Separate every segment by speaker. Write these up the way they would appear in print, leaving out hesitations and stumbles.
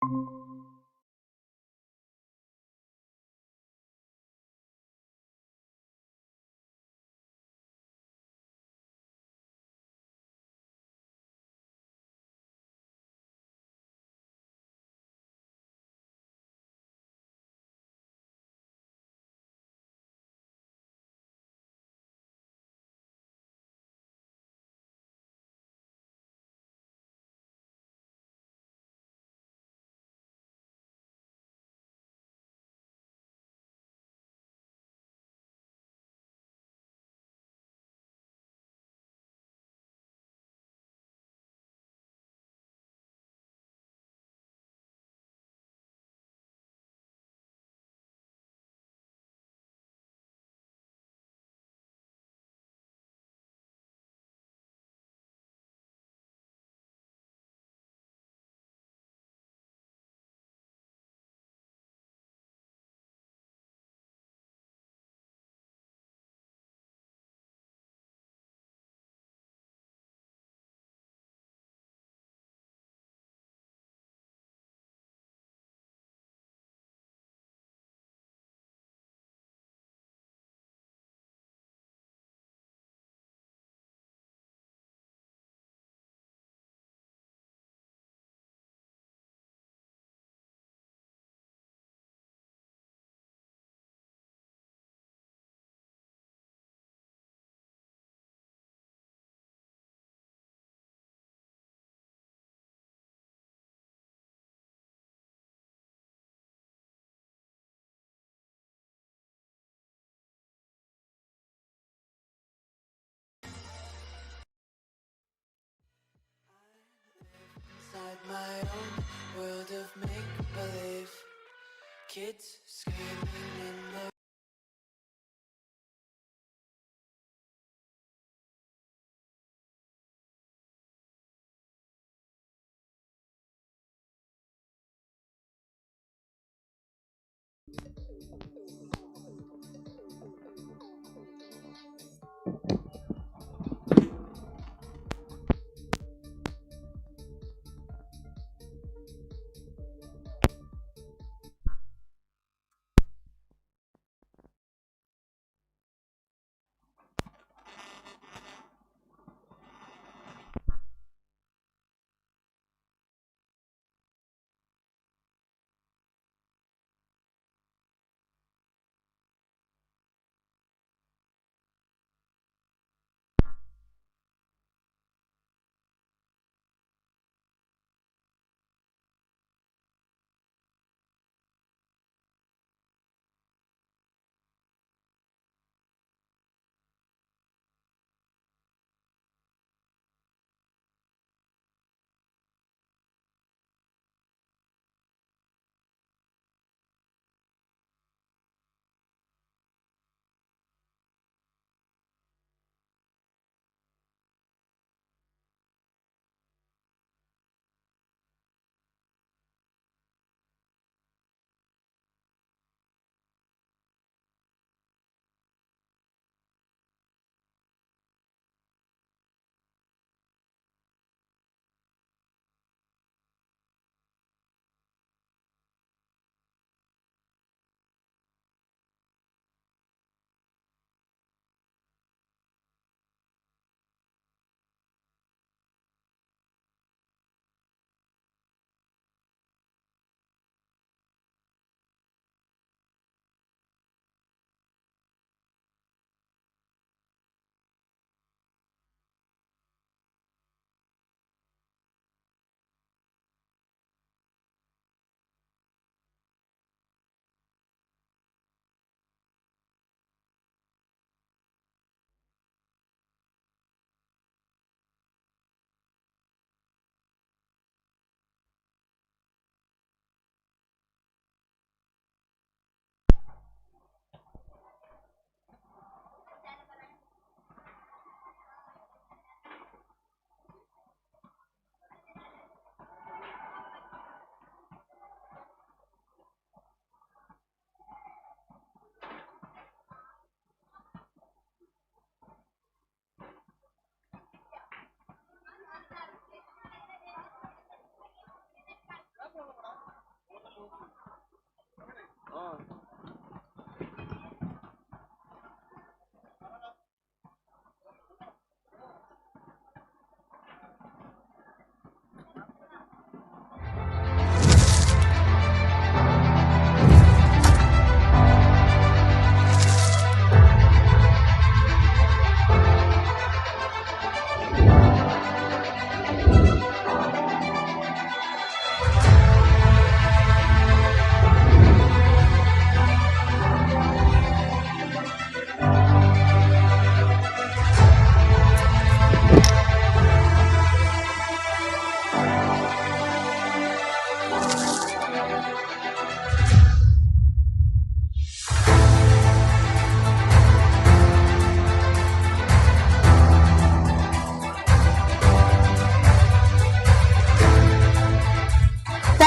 Speaker 1: Inside my own world of make-believe, kids screaming in the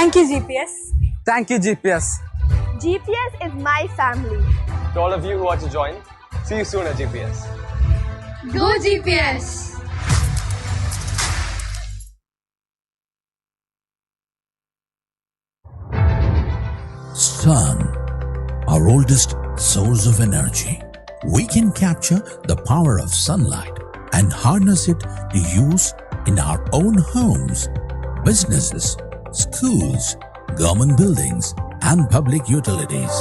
Speaker 2: Thank you, GPS.
Speaker 3: Thank you, GPS.
Speaker 4: GPS is my family.
Speaker 5: To all of you who are to join, see you soon at GPS.
Speaker 6: Go GPS!
Speaker 7: Sun, our oldest source of energy. We can capture the power of sunlight and harness it to use in our own homes, businesses, schools, government buildings, and public utilities.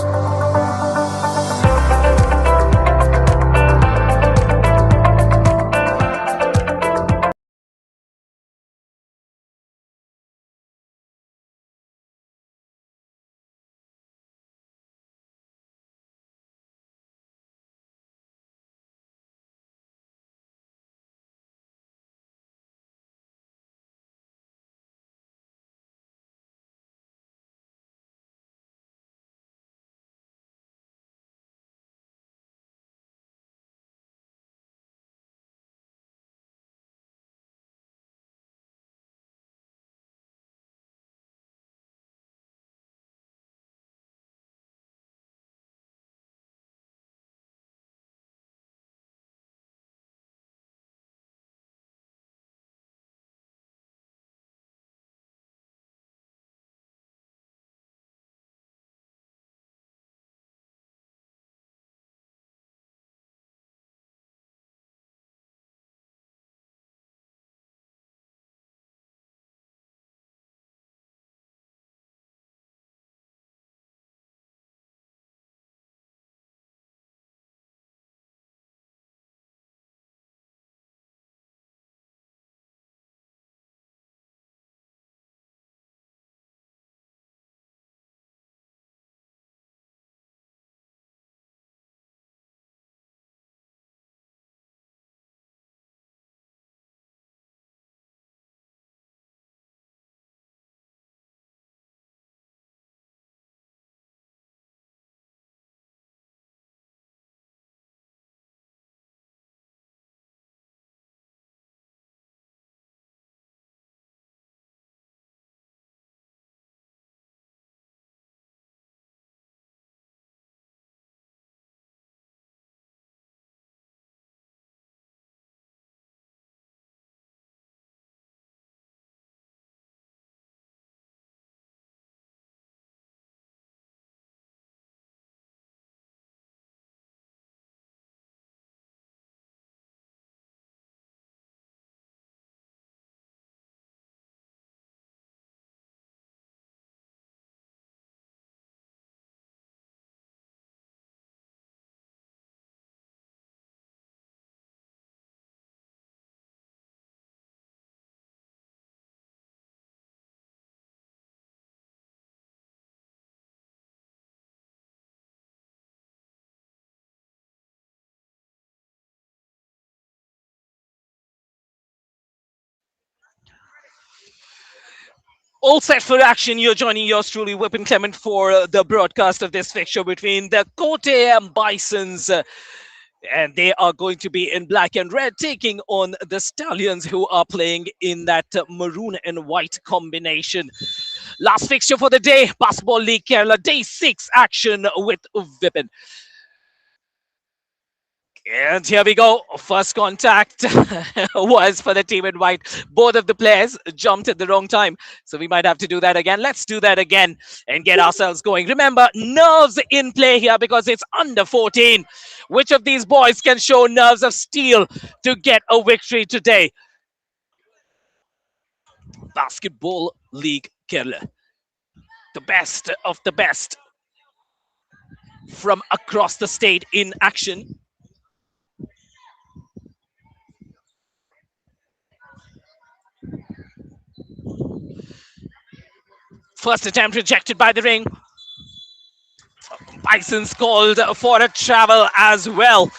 Speaker 8: All set for action. You're joining yours truly, Whippin Clement, for the broadcast of this fixture between the Kottayam Bisons. And they are going to be in black and red, taking on the Stallions, who are playing in that maroon and white combination. Last fixture for the day, Basketball League Kerala, day 6 action with Vipin. And here we go. First contact was for the team in white. Both of the players jumped at the wrong time. So we might have to do that again. Let's do that again and get ourselves going. Remember, nerves in play here because it's under 14. Which of these boys can show nerves of steel to get a victory today? Basketball League Kerala. The best of the best from across the state in action. First attempt rejected by the ring. Bison's called for a travel as well.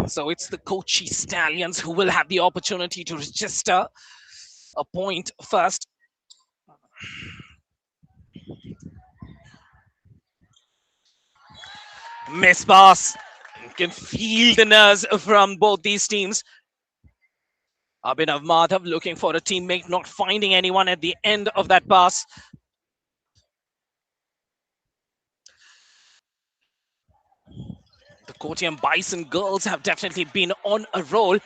Speaker 8: So it's the Kochi Stallions who will have the opportunity to register a point first. Miss pass. You can feel the nerves from both these teams. Abhinav Madhav looking for a teammate, not finding anyone at the end of that pass. The Kottayam Bison girls have definitely been on a roll.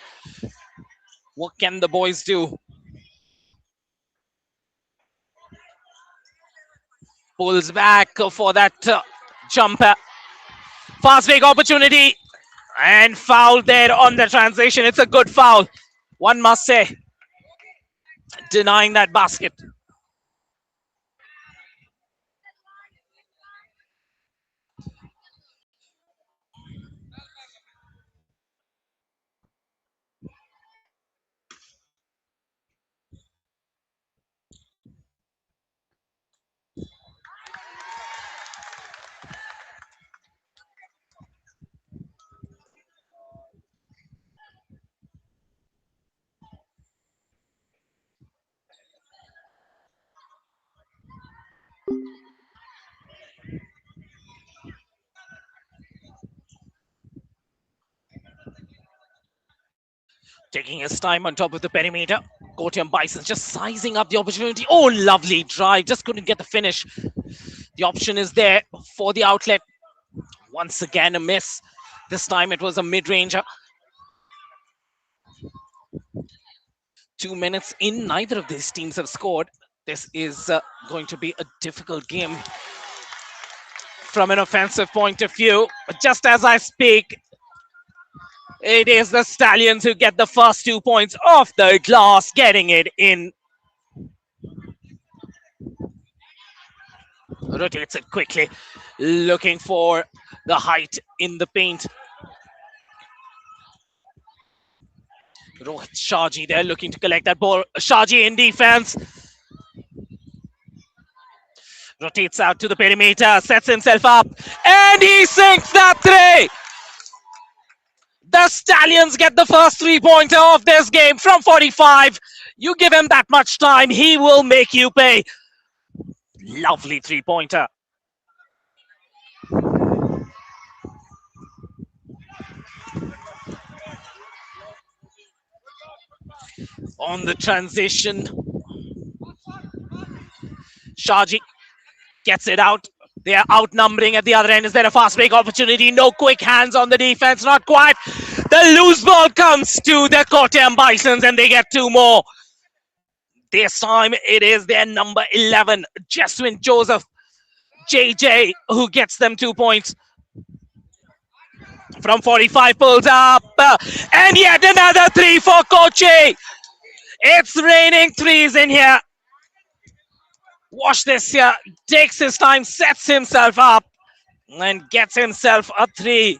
Speaker 8: What can the boys do? Pulls back for that jumper. Fast break opportunity and foul there on the transition. It's a good foul, one must say, denying that basket. Taking his time on top of the perimeter. Kottayam Bisons just sizing up the opportunity. Oh, lovely drive. Just couldn't get the finish. The option is there for the outlet. Once again, a miss. This time it was a mid-ranger. 2 minutes in, neither of these teams have scored. This is going to be a difficult game from an offensive point of view. But just as I speak, it is the Stallions who get the first 2 points off the glass, getting it in. Rotates it quickly, looking for the height in the paint. Rohit Shaji there looking to collect that ball. Shaji in defense. Rotates out to the perimeter, sets himself up, and he sinks that three. The Stallions get the first 3-pointer of this game from 45. You give him that much time, he will make you pay. Lovely 3-pointer. On the transition, Shaji gets it out. They are outnumbering at the other end. Is there a fast break opportunity? No quick hands on the defense, not quite. The loose ball comes to the Kottayam Bisons and they get 2 more. This time it is their number 11, Jeswin Joseph, JJ, who gets them 2 points. From 45, pulls up, and yet another 3 for Kochi. It's raining threes in here. Watch this here. Takes his time, sets himself up, and gets himself a 3.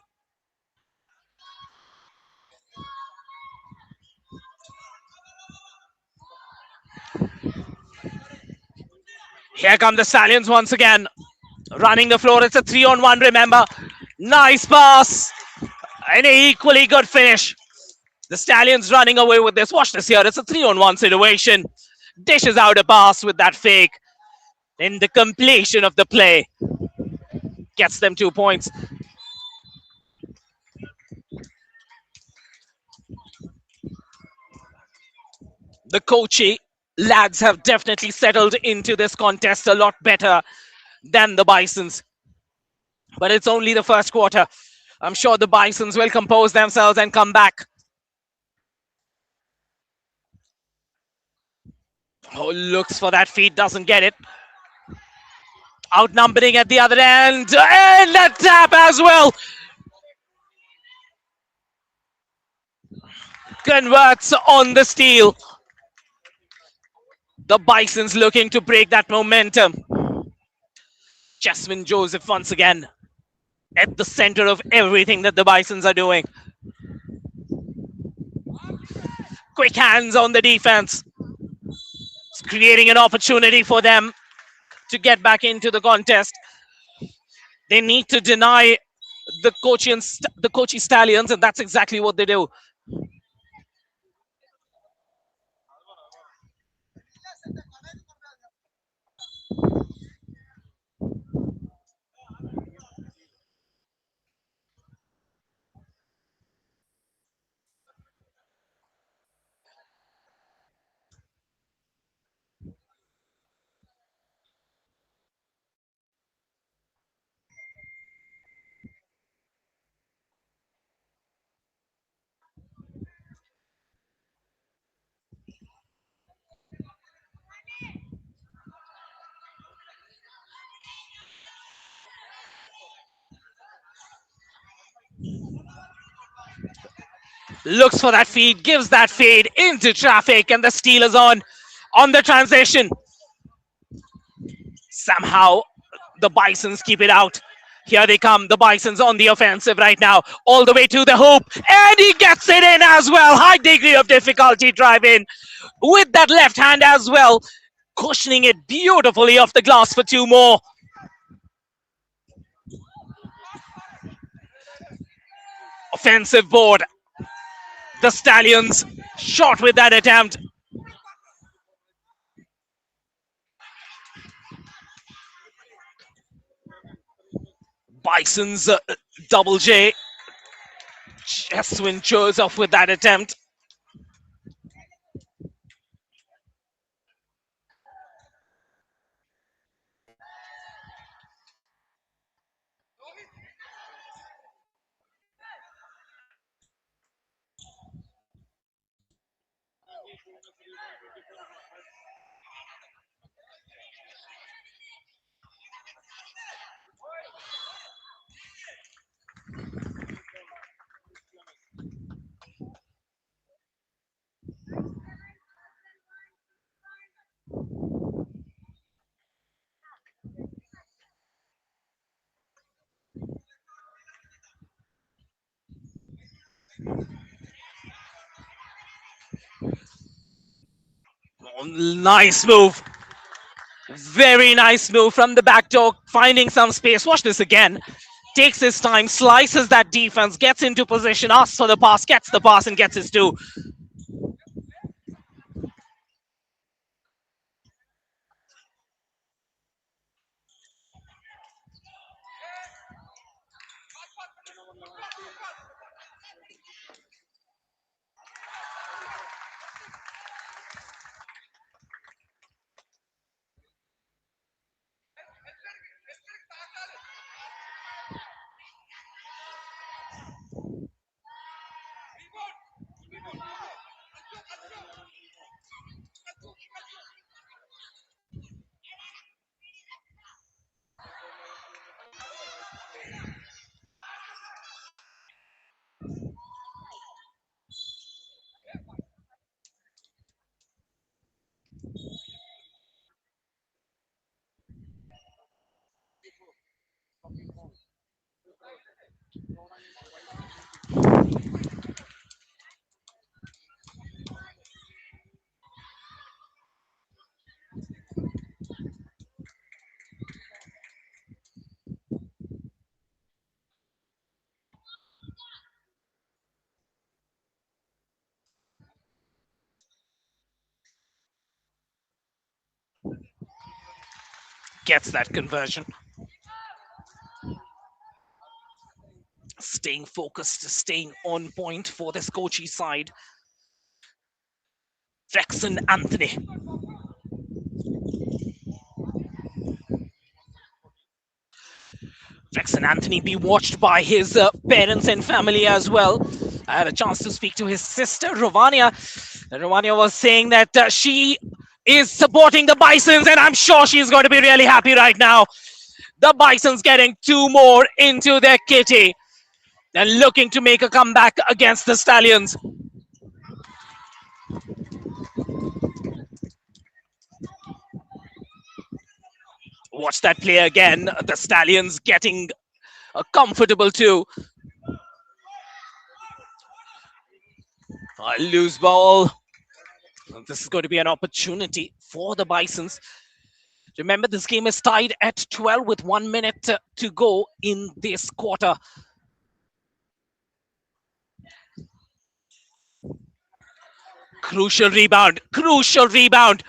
Speaker 8: Here come the Stallions once again. Running the floor. It's a 3-on-1, remember. Nice pass. And an equally good finish. The Stallions running away with this. Watch this here. It's a 3-on-1 situation. Dishes out a pass with that fake. In the completion of the play, gets them 2 points. The Kochi lads have definitely settled into this contest a lot better than the Bisons. But it's only the first quarter. I'm sure the Bisons will compose themselves and come back. Oh, looks for that feed, doesn't get it. Outnumbering at the other end, and a tap as well. Converts on the steal. The Bisons looking to break that momentum. Jasmine Joseph once again at the center of everything that the Bisons are doing. Quick hands on the defense. It's creating an opportunity for them to get back into the contest. They need to deny the Kochi Stallions, and that's exactly what they do. Looks for that feed, gives that fade into traffic, and the steal is on the transition. Somehow, the Bisons keep it out. Here they come, the Bisons on the offensive right now, all the way to the hoop, and he gets it in as well. High degree of difficulty drive in with that left hand as well, cushioning it beautifully off the glass for two more. Offensive board. The Stallions short with that attempt. Bisons double J. Jeswin shows off with that attempt. Nice move. Very nice move from the back door, finding some space. Watch this again. Takes his time, slices that defense, gets into position, asks for the pass, gets the pass, and gets his two. Gets that conversion. Staying focused, staying on point for this Kochi side. Jackson Anthony. Jackson Anthony be watched by his parents and family as well. I had a chance to speak to his sister, Ravania. Ravania was saying that she is supporting the Bisons, and I'm sure she's going to be really happy right now. The Bisons getting two more into their kitty and looking to make a comeback against the Stallions. Watch that play again. The Stallions getting a comfortable two. A loose ball. This is going to be an opportunity for the Bisons. Remember, this game is tied at 12 with 1 minute to go in this quarter. Crucial rebound. Crucial rebound.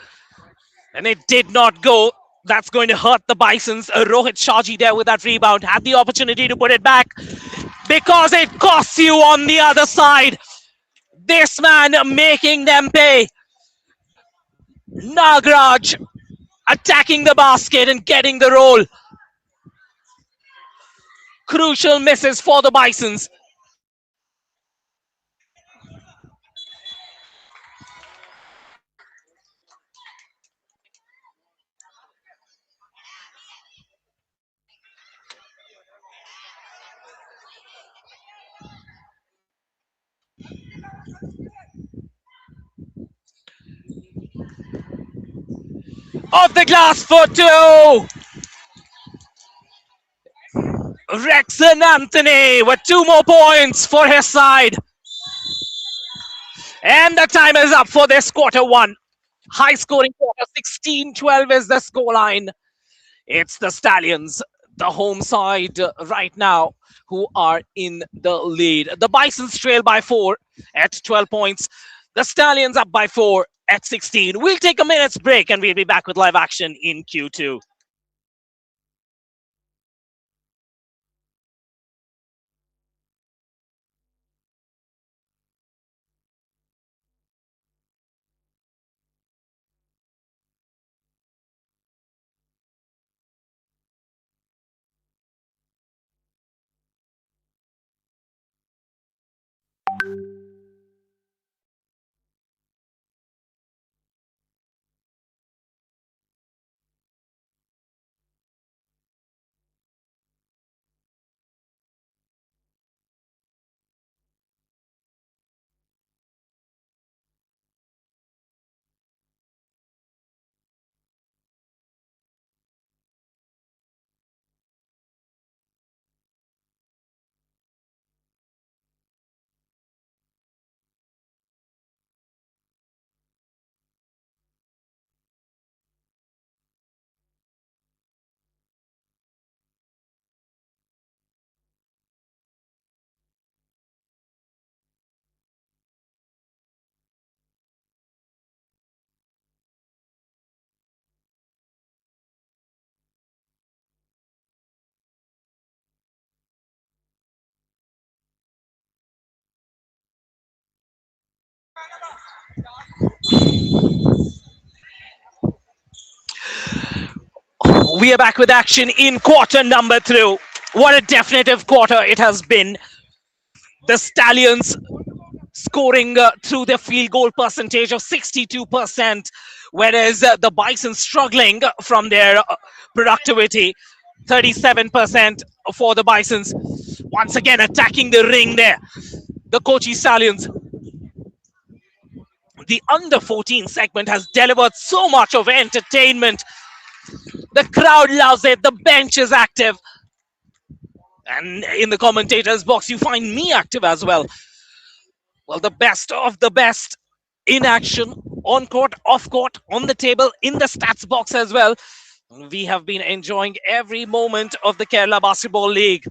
Speaker 8: And it did not go. That's going to hurt the Bisons. Rohit Shaji there with that rebound. Had the opportunity to put it back because it costs you on the other side. This man making them pay. Nagraj attacking the basket and getting the roll. Crucial misses for the Bisons. Off the glass for two. Rexon Anthony with two more points for his side. And the time is up for this quarter one. High scoring quarter, 16-12 is the scoreline. It's the Stallions, the home side right now, who are in the lead. The Bisons trail by 4 at 12 points. The Stallions up by 4 at 16. We'll take a minute's break and we'll be back with live action in Q2. We are back with action in quarter number 2. What a definitive quarter it has been. The Stallions scoring through their field goal percentage of 62%, whereas the Bison struggling from their productivity, 37% for the Bisons. Once again, attacking the ring there. The Kochi Stallions, the under 14 segment has delivered so much of entertainment. The crowd loves it. The bench is active. And in the commentators box, you find me active as well. Well, the best of the best in action, on court, off court, on the table, in the stats box as well. We have been enjoying every moment of the Kerala Basketball League.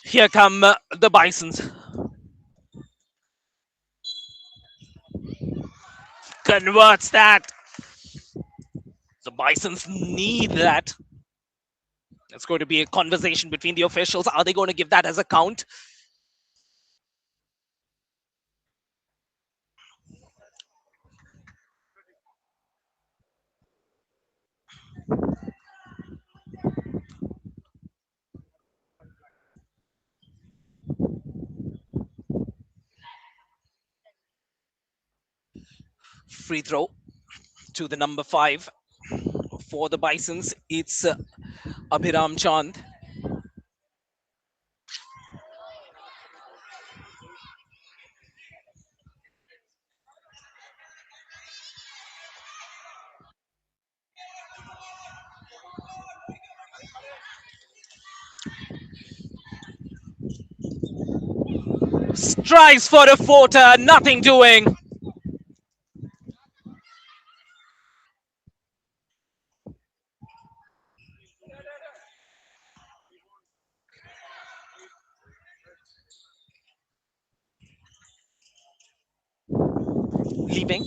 Speaker 8: Here come the Bisons. Converts that. The Bisons need that. It's going to be a conversation between the officials. Are they going to give that as a count? Free throw to the number 5 for the Bisons. It's Abhiram Chand. Strives for the footer, nothing doing. Leaving.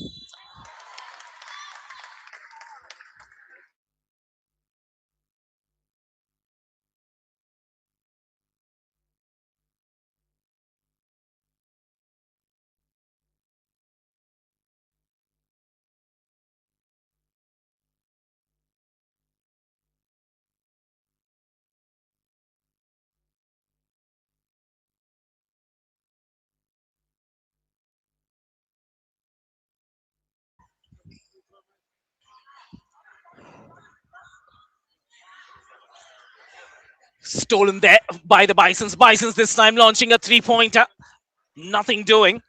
Speaker 8: Stolen there by the Bisons. Bisons this time launching a three-pointer. Nothing doing.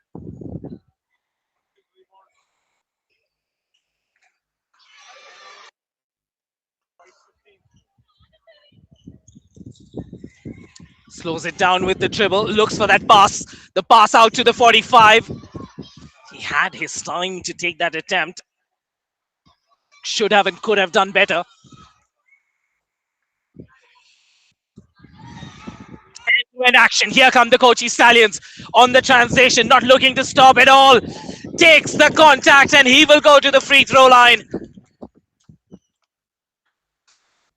Speaker 8: Slows it down with the dribble. Looks for that pass. The pass out to the 45. He had his time to take that attempt. Should have and could have done better. End action. Here come the Kochi Stallions on the transition, not looking to stop at all. Takes the contact and he will go to the free throw line.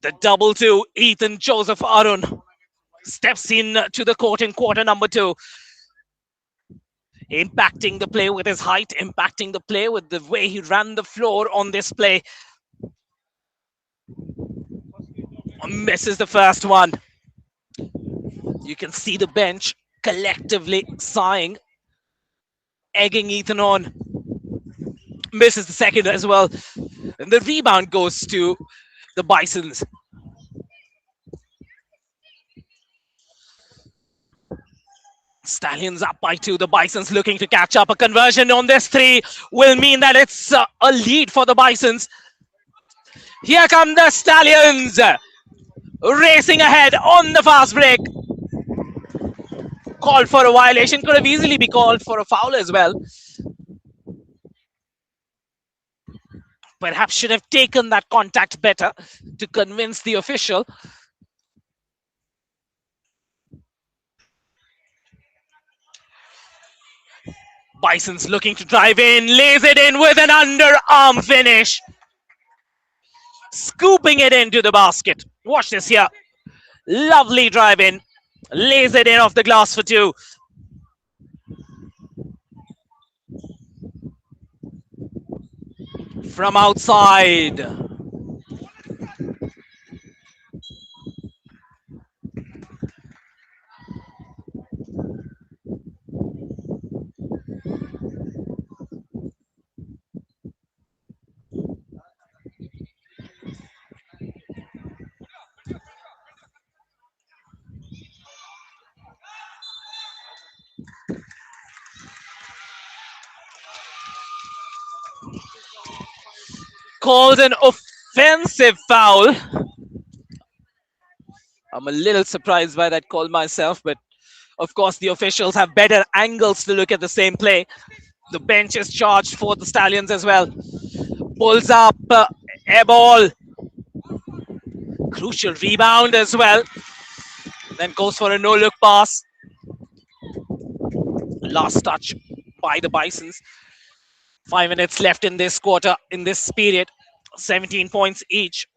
Speaker 8: The double two, Ethan Joseph Arun steps in to the court in quarter number two. Impacting the play with his height, impacting the play with the way he ran the floor on this play. Misses the first one. You can see the bench collectively sighing, egging Ethan on. Misses the second as well. And the rebound goes to the Bisons. Stallions up by two. The Bisons looking to catch up. A conversion on this three will mean that it's a lead for the Bisons. Here come the Stallions. Racing ahead on the fast break. Called for a violation. Could have easily be called for a foul as well. Perhaps should have taken that contact better to convince the official. Bisons looking to drive in, lays it in with an underarm finish. Scooping it into the basket. Watch this here. Lovely drive in. Lays it in off the glass for two. From outside. Called an offensive foul. I'm a little surprised by that call myself, but of course the officials have better angles to look at the same play. The bench is charged for the Stallions as well. Pulls up, air ball. Crucial rebound as well. Then goes for a no-look pass. Last touch by the Bisons. 5 minutes left in this quarter, in this period. 17 points each.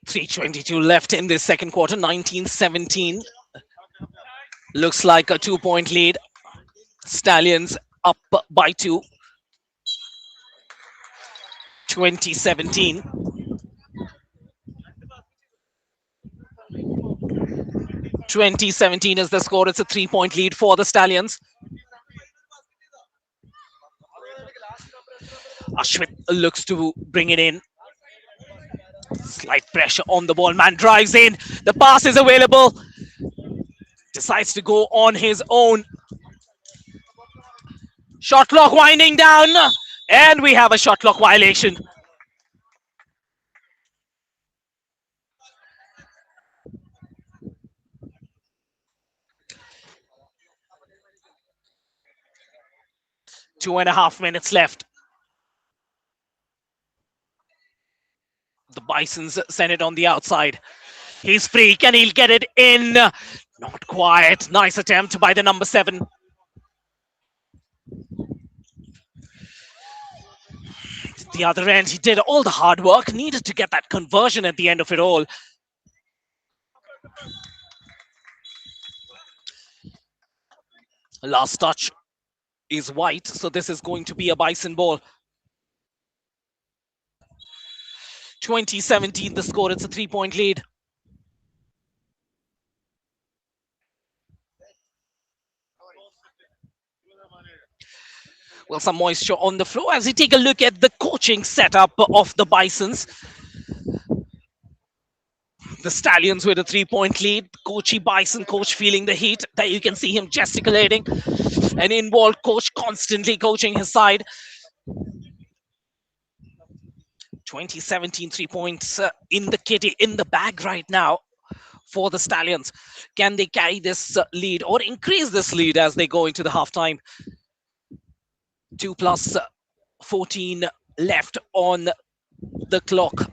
Speaker 8: 3:22 left in this second quarter. 19-17. Looks like a 2-point lead. Stallions up by 2. 2017. 2017 is the score. It's a 3-point lead for the Stallions. Ashwin looks to bring it in. Slight pressure on the ball. Man drives in. The pass is available. Decides to go on his own. Shot clock winding down. And we have a shot clock violation. Two and a half minutes left. The Bisons send it on the outside. He's free. Can he get it in? Not quite. Nice attempt by the number 7. The other end, he did all the hard work. Needed to get that conversion at the end of it all. Last touch is white, so this is going to be a Bison ball. 2017 the score. It's a 3-point lead. Well, some moisture on the floor as we take a look at the coaching setup of the Bisons. The Stallions with a 3-point lead. Kochi Bison coach feeling the heat. There you can see him gesticulating. An involved coach constantly coaching his side. 2017 3 points in the kitty, in the bag right now for the Stallions. Can they carry this lead or increase this lead as they go into the halftime? 2 plus 14 left on the clock.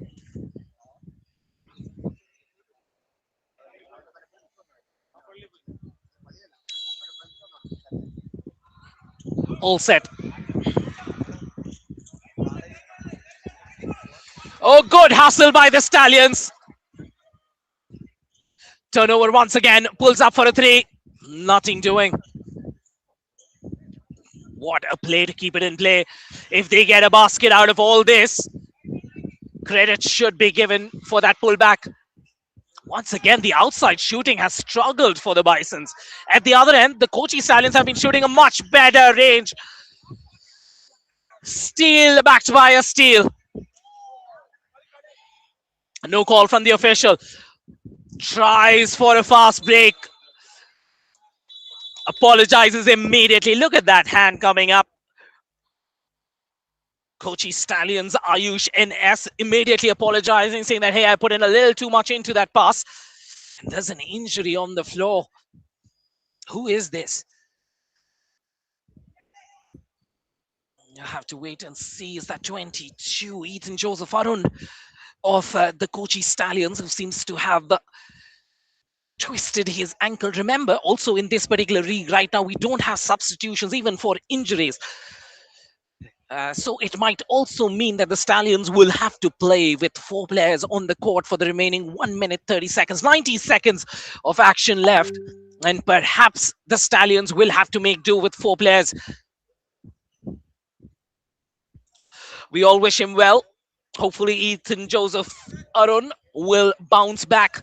Speaker 8: All set. Oh, good hustle by the Stallions. Turnover once again. Pulls up for a 3. Nothing doing. What a play to keep it in play. If they get a basket out of all this, credit should be given for that pullback. Once again, the outside shooting has struggled for the Bisons. At the other end, the Kochi Stallions have been shooting a much better range. Steal backed by a steal. No call from the official. Tries for a fast break. Apologizes immediately. Look at that hand coming up. Kochi Stallions, Ayush NS immediately apologizing, saying that, hey, I put in a little too much into that pass. And there's an injury on the floor. Who is this? You'll have to wait and see. Is that 22? Ethan Joseph Arun of the Kochi Stallions, who seems to have twisted his ankle. Remember, also in this particular league right now, we don't have substitutions even for injuries. So it might also mean that the Stallions will have to play with 4 players on the court for the remaining 1 minute 30 seconds, 90 seconds of action left. And perhaps the Stallions will have to make do with 4 players. We all wish him well. Hopefully Ethan Joseph Arun will bounce back.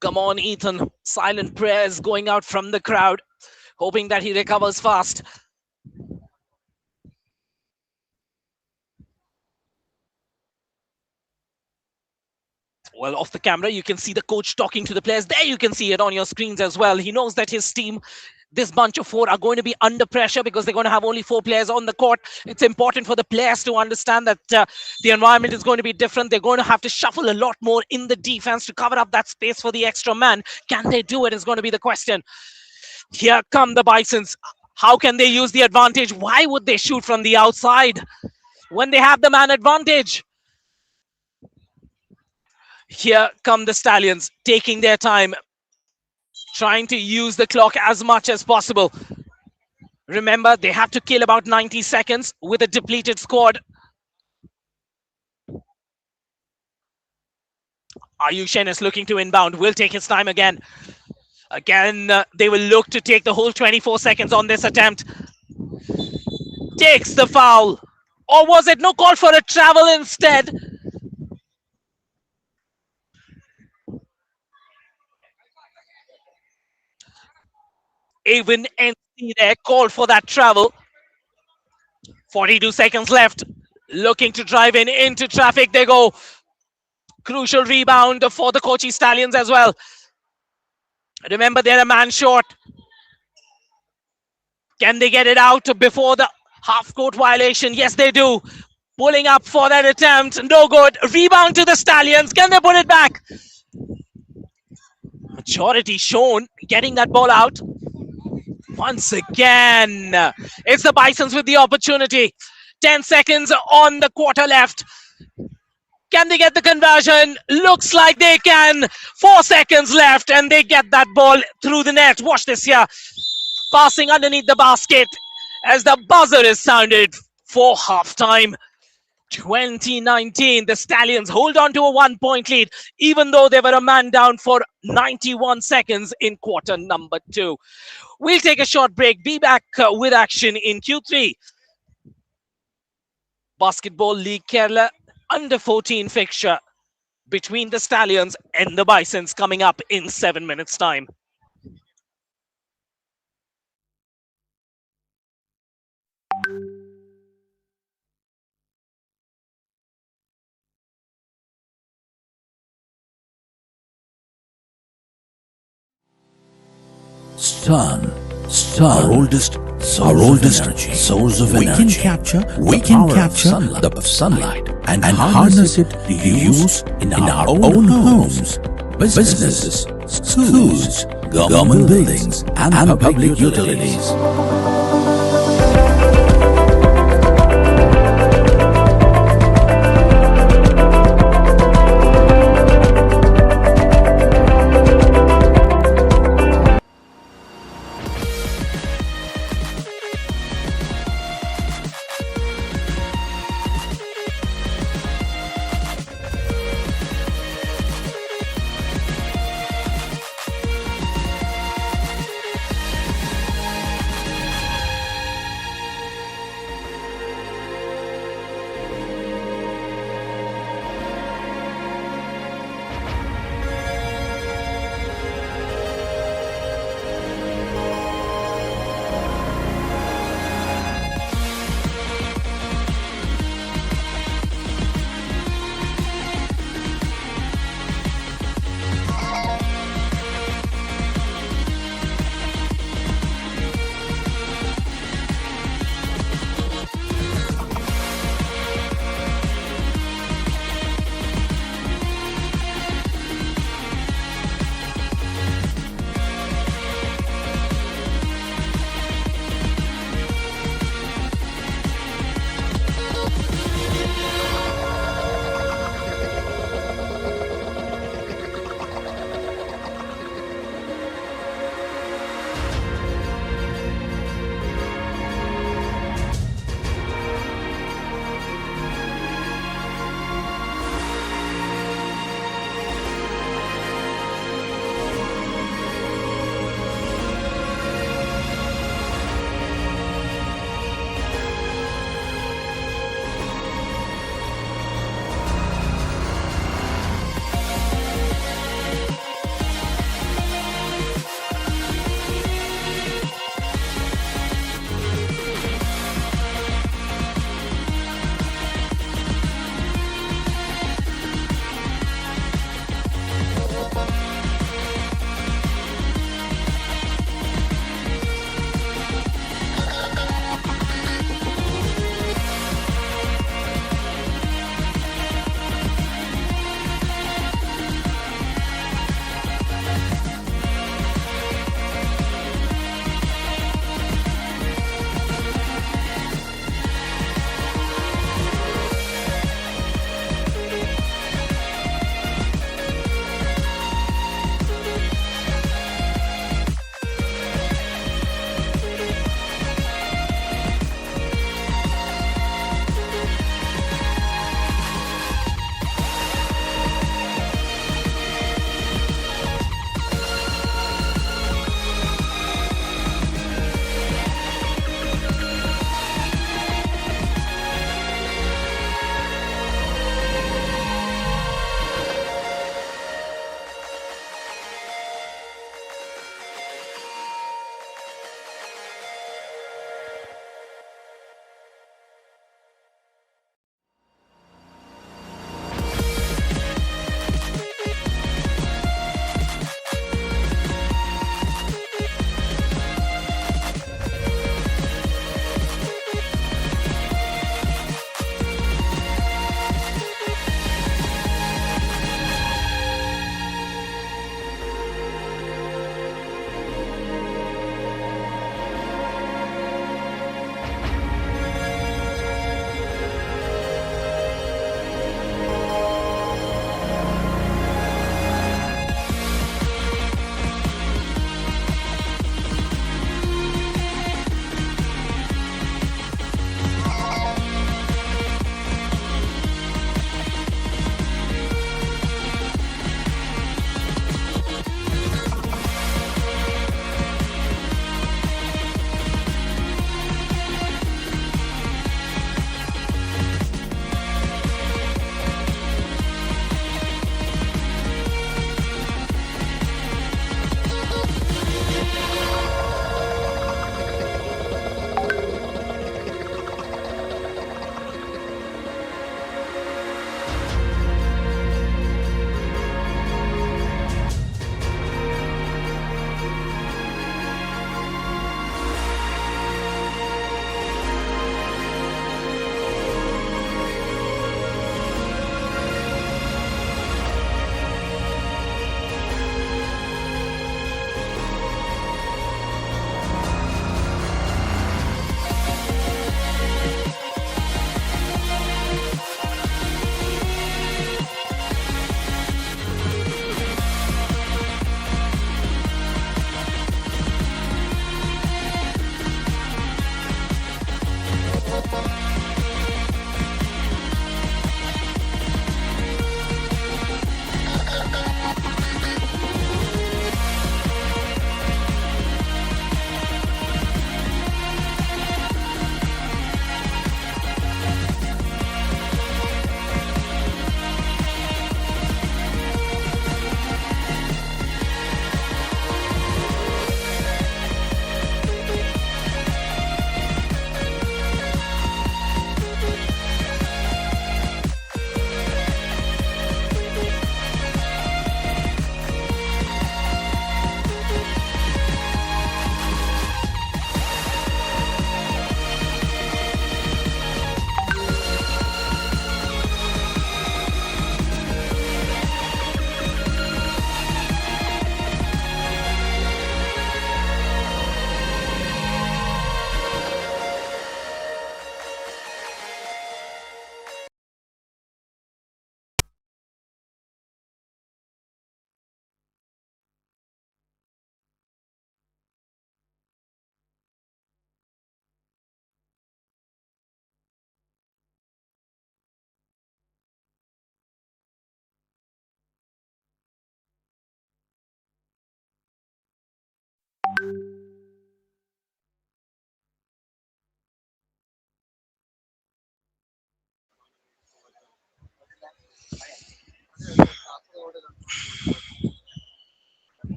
Speaker 8: Come on, Ethan. Silent prayers going out from the crowd, hoping that he recovers fast. Well, off the camera, you can see the coach talking to the players. There you can see it on your screens as well. He knows that his team, this bunch of 4, are going to be under pressure because they're going to have only 4 players on the court. It's important for the players to understand that the environment is going to be different. They're going to have to shuffle a lot more in the defense to cover up that space for the extra man. Can they do it is going to be the question. Here come the Bisons. How can they use the advantage? Why would they shoot from the outside when they have the man advantage? Here come the Stallions, taking their time, trying to use the clock as much as possible. Remember, they have to kill about 90 seconds with a depleted squad. Ayushen is looking to inbound. Will take his time again. They will look to take the whole 24 seconds on this attempt. Takes the foul. Or was it no call for a travel instead? Even NC there called for that travel. 42 seconds left. Looking to drive into traffic. They go. Crucial rebound for the Kochi Stallions as well. Remember, they're a man short. Can they get it out before the half-court violation? Yes, they do. Pulling up for that attempt. No good. Rebound to the Stallions. Can they put it back? Maturity shown. Getting that ball out. Once again, it's the Bisons with the opportunity. 10 seconds on the quarter left. Can they get the conversion? Looks like they can. 4 seconds left and they get that ball through the net. Watch this here. Passing underneath the basket as the buzzer is sounded for halftime. 2019, the Stallions hold on to a 1-point lead, even though they were a man down for 91 seconds in quarter number 2. We'll take a short break, be back with action in Q3. Basketball League Kerala under 14 fixture between the Stallions and the Bisons coming up in 7 minutes' time.
Speaker 7: Sun, our oldest source of energy. We can capture the sunlight and harness it to use in our own homes, businesses, schools, government buildings, and public utilities.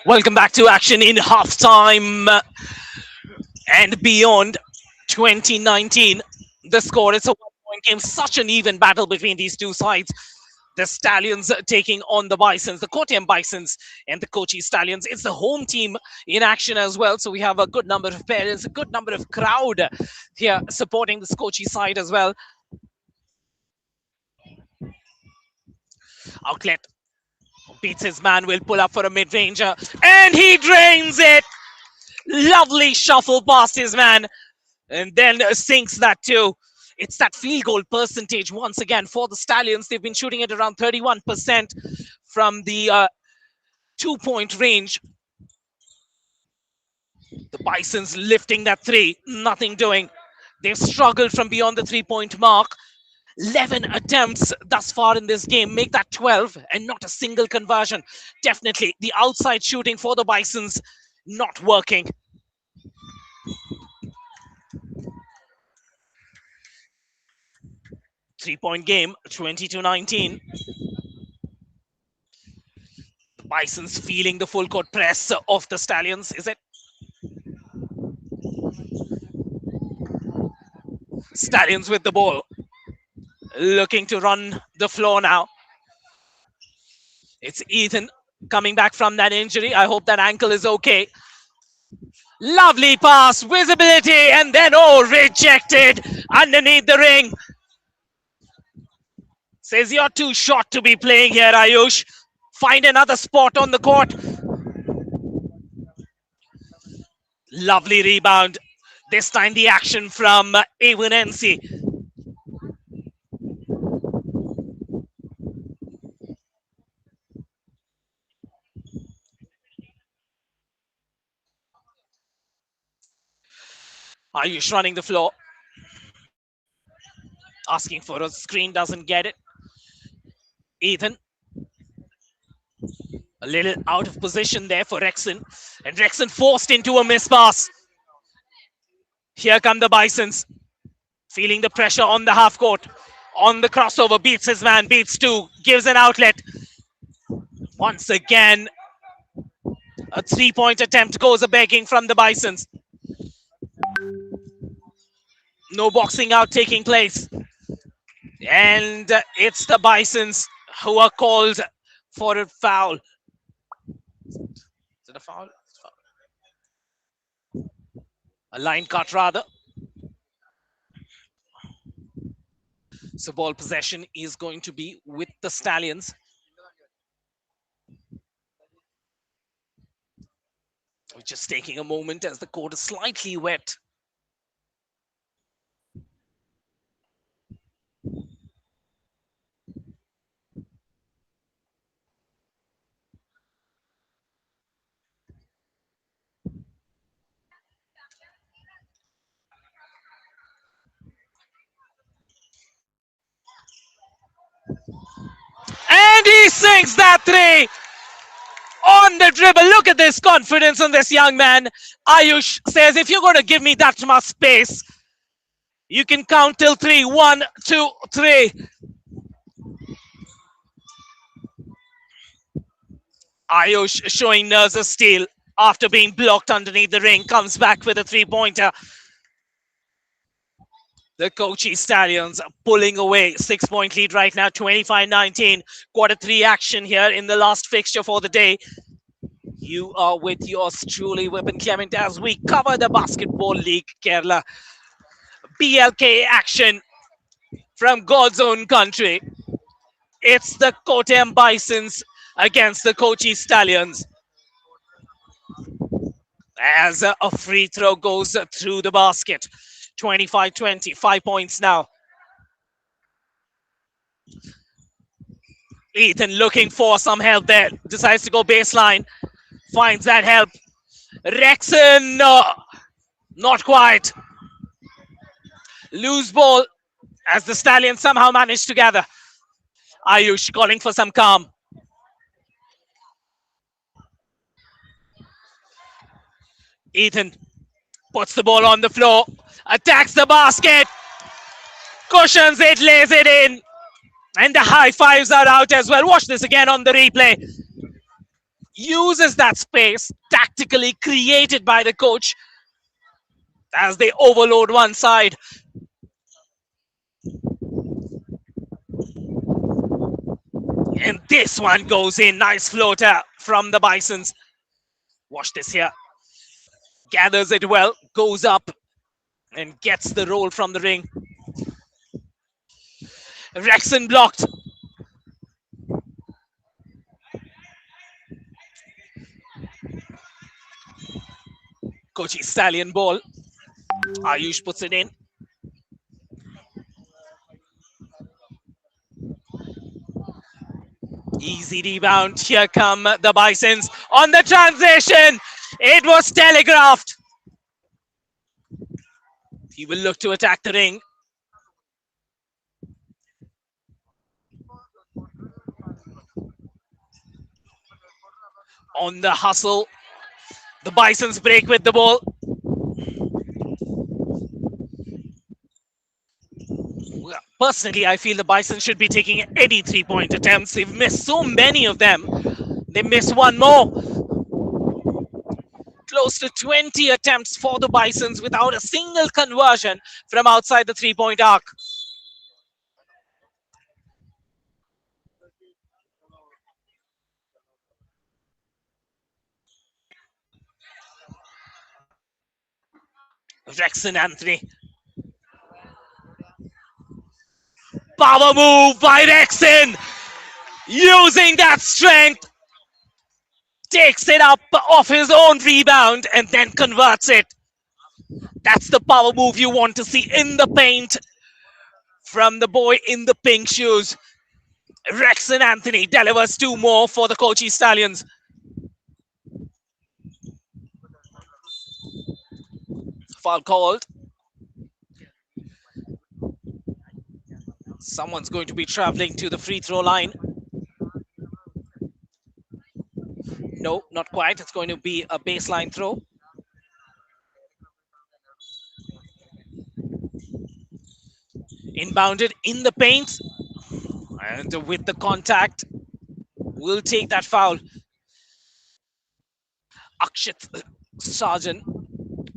Speaker 8: Welcome back to action in halftime and beyond 2019. The score is a 1 point game. Such an even battle between these two sides. The Stallions taking on the Bisons, the Kottayam Bisons and the Kochi Stallions. It's the home team in action as well. So we have a good number of parents, a good number of crowd here supporting this Kochi side as well. Outlet beats his man, will pull up for a mid-ranger and he drains it. Lovely shuffle past his man and then sinks that too. It's that field goal percentage once again for the Stallions. They've been shooting at around 31% from the 2-point range. The Bisons lifting that three, nothing doing. They've struggled from beyond the 3-point mark. 11 attempts thus far in this game, make that 12 and not a single conversion. Definitely the outside shooting for the Bisons not working. Three-point game, 20-19. The Bisons feeling the full court press of the Stallions, is it? Stallions with the ball. Looking to run the floor now. It's Ethan coming back from that injury. I hope that ankle is okay. Lovely pass, visibility, and then, oh, rejected underneath the ring. Says you're too short to be playing here, Ayush. Find another spot on the court. Lovely rebound. This time the action from Avon NC. Ayush running the floor. Asking for a screen, doesn't get it. Ethan. A little out of position there for Rexon. And Rexon forced into a miss pass. Here come the Bisons. Feeling the pressure on the half court. On the crossover, beats his man, beats two, gives an outlet. Once again, a 3-point attempt goes a begging from the Bisons. No boxing out taking place. And it's the Bisons who are called for a foul. Is it a foul? A line cut rather. So ball possession is going to be with the Stallions. We're just taking a moment as the court is slightly wet. And he sinks that three on the dribble. Look at this confidence on this young man. Ayush says, if you're going to give me that much space, you can count till three. 1, 2, 3. Ayush showing nerves of steel after being blocked underneath the ring. Comes back with a 3-pointer. The Kochi Stallions pulling away. 6-point lead right now, 25-19. Quarter 3 action here in the last fixture for the day. You are with yours truly, Vipin Clement, as we cover the Basketball League Kerala. BLK action from God's own country. It's the Kottayam Bisons against the Kochi Stallions. As a free throw goes through the basket. 25-20, 5 points now. Ethan looking for some help there. Decides to go baseline. Finds that help. Rexon, no, not quite. Loose ball as the Stallions somehow managed to gather. Ayush calling for some calm. Ethan puts the ball on the floor. Attacks the basket. Cushions it, lays it in. And the high fives are out as well. Watch this again on the replay. Uses that space tactically created by the coach as they overload one side. And this one goes in. Nice floater from the Bisons. Watch this here. Gathers it well, goes up and gets the roll from the ring. Rexon blocked. Kochi Stallion ball. Ayush puts it in. Easy rebound. Here come the Bisons on the transition. It was telegraphed. He will look to attack the ring. On the hustle. The Bisons break with the ball. Personally, I feel the Bison should be taking any three-point attempts. They've missed so many of them. They missed one more. Close to 20 attempts for the Bisons without a single conversion from outside the three-point arc. Rexon Anthony. Power move by Rexon. Using that strength. Takes it up off his own rebound and then converts it. That's the power move you want to see in the paint from the boy in the pink shoes. Rexon Anthony delivers two more for the Kochi Stallions. Foul called. Someone's going to be traveling to the free throw line. No, not quite. It's going to be a baseline throw. Inbounded in the paint. And with the contact, will take that foul. Akshit Sarjan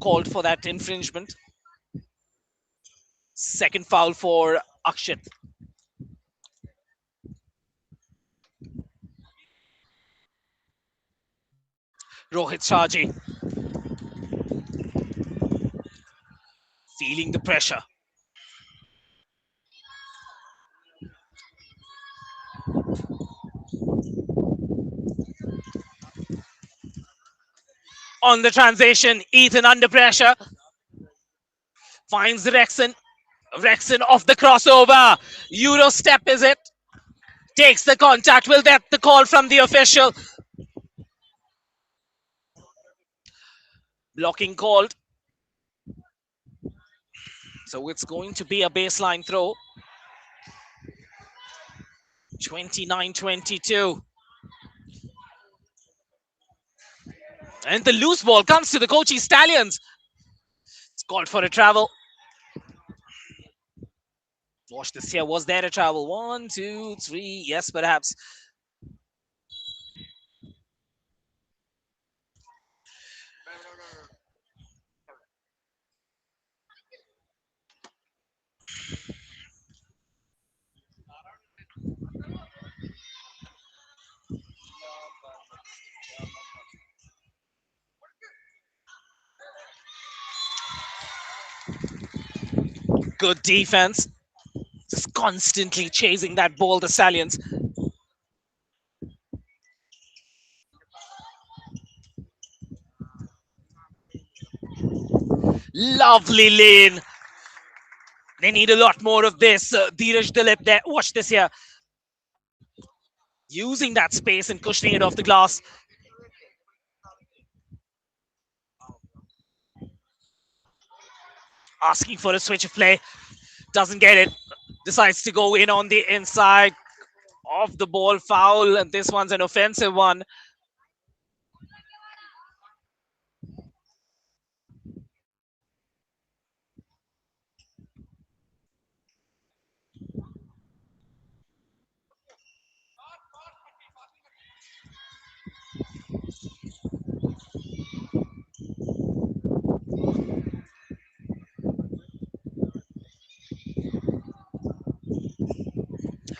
Speaker 8: called for that infringement. Second foul for Akshit. Rohit Shaji feeling the pressure. On the transition, Ethan under pressure. Finds Rexon. Rexon off the crossover. Euro step is it? Takes the contact. Will get the call from the official. Blocking called. So it's going to be a baseline throw. 29-22. And the loose ball comes to the Kochi Stallions. It's called for a travel. Watch this here. Was there a travel? 1, 2, 3. Yes, perhaps. Good defense. Just constantly chasing that ball, the Stallions. Lovely lane. They need a lot more of this. Dheeraj Dilip there. Watch this here. Using that space and cushioning it off the glass. Asking for a switch of play. Doesn't get it. Decides to go in on the inside of the ball. Foul. And this one's an offensive one.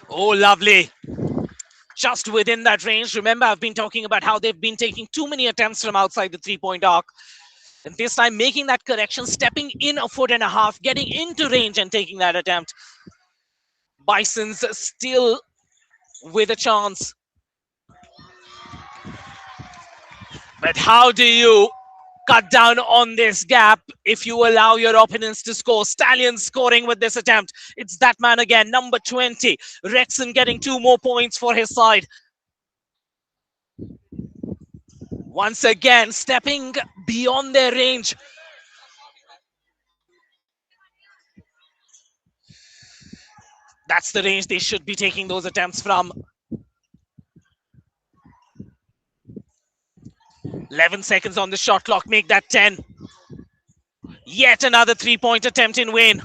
Speaker 8: Oh, lovely. Just within that range. Remember, I've been talking about how they've been taking too many attempts from outside the 3 point arc. And this time, making that correction, stepping in a foot and a half, getting into range and taking that attempt. Bisons still with a chance. But how do you cut down on this gap if you allow your opponents to score? Stallions scoring with this attempt. It's that man again, number 20. Rexon getting 2 more points for his side. Once again, stepping beyond their range. That's the range they should be taking those attempts from. 11 seconds on the shot clock, make that 10. Yet another 3 point attempt in vain.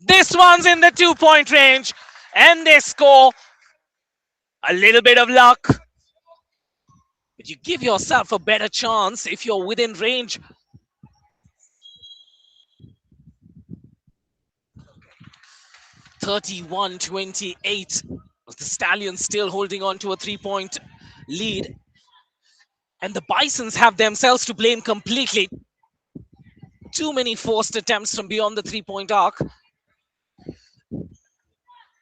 Speaker 8: This one's in the 2 point range, and they score. A little bit of luck, but you give yourself a better chance if you're within range. 31-28. The Stallions still holding on to a 3 point lead. And the Bisons have themselves to blame completely. Too many forced attempts from beyond the 3 point arc.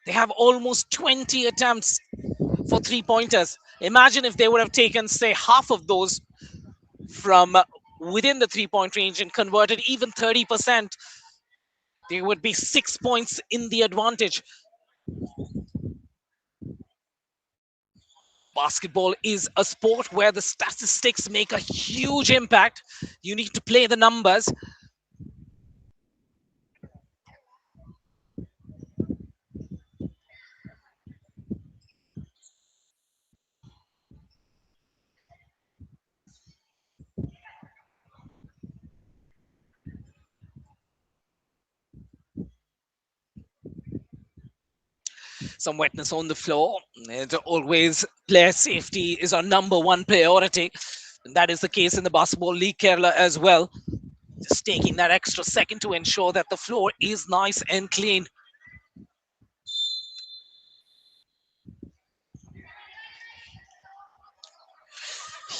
Speaker 8: They have almost 20 attempts for 3 pointers. Imagine if they would have taken, say, half of those from within the 3 point range and converted even 30%. They would be 6 points in the advantage. Basketball is a sport where the statistics make a huge impact. You need to play the numbers. Some wetness on the floor. And always, player safety is our number one priority. And that is the case in the Basketball League Kerala as well. Just taking that extra second to ensure that the floor is nice and clean.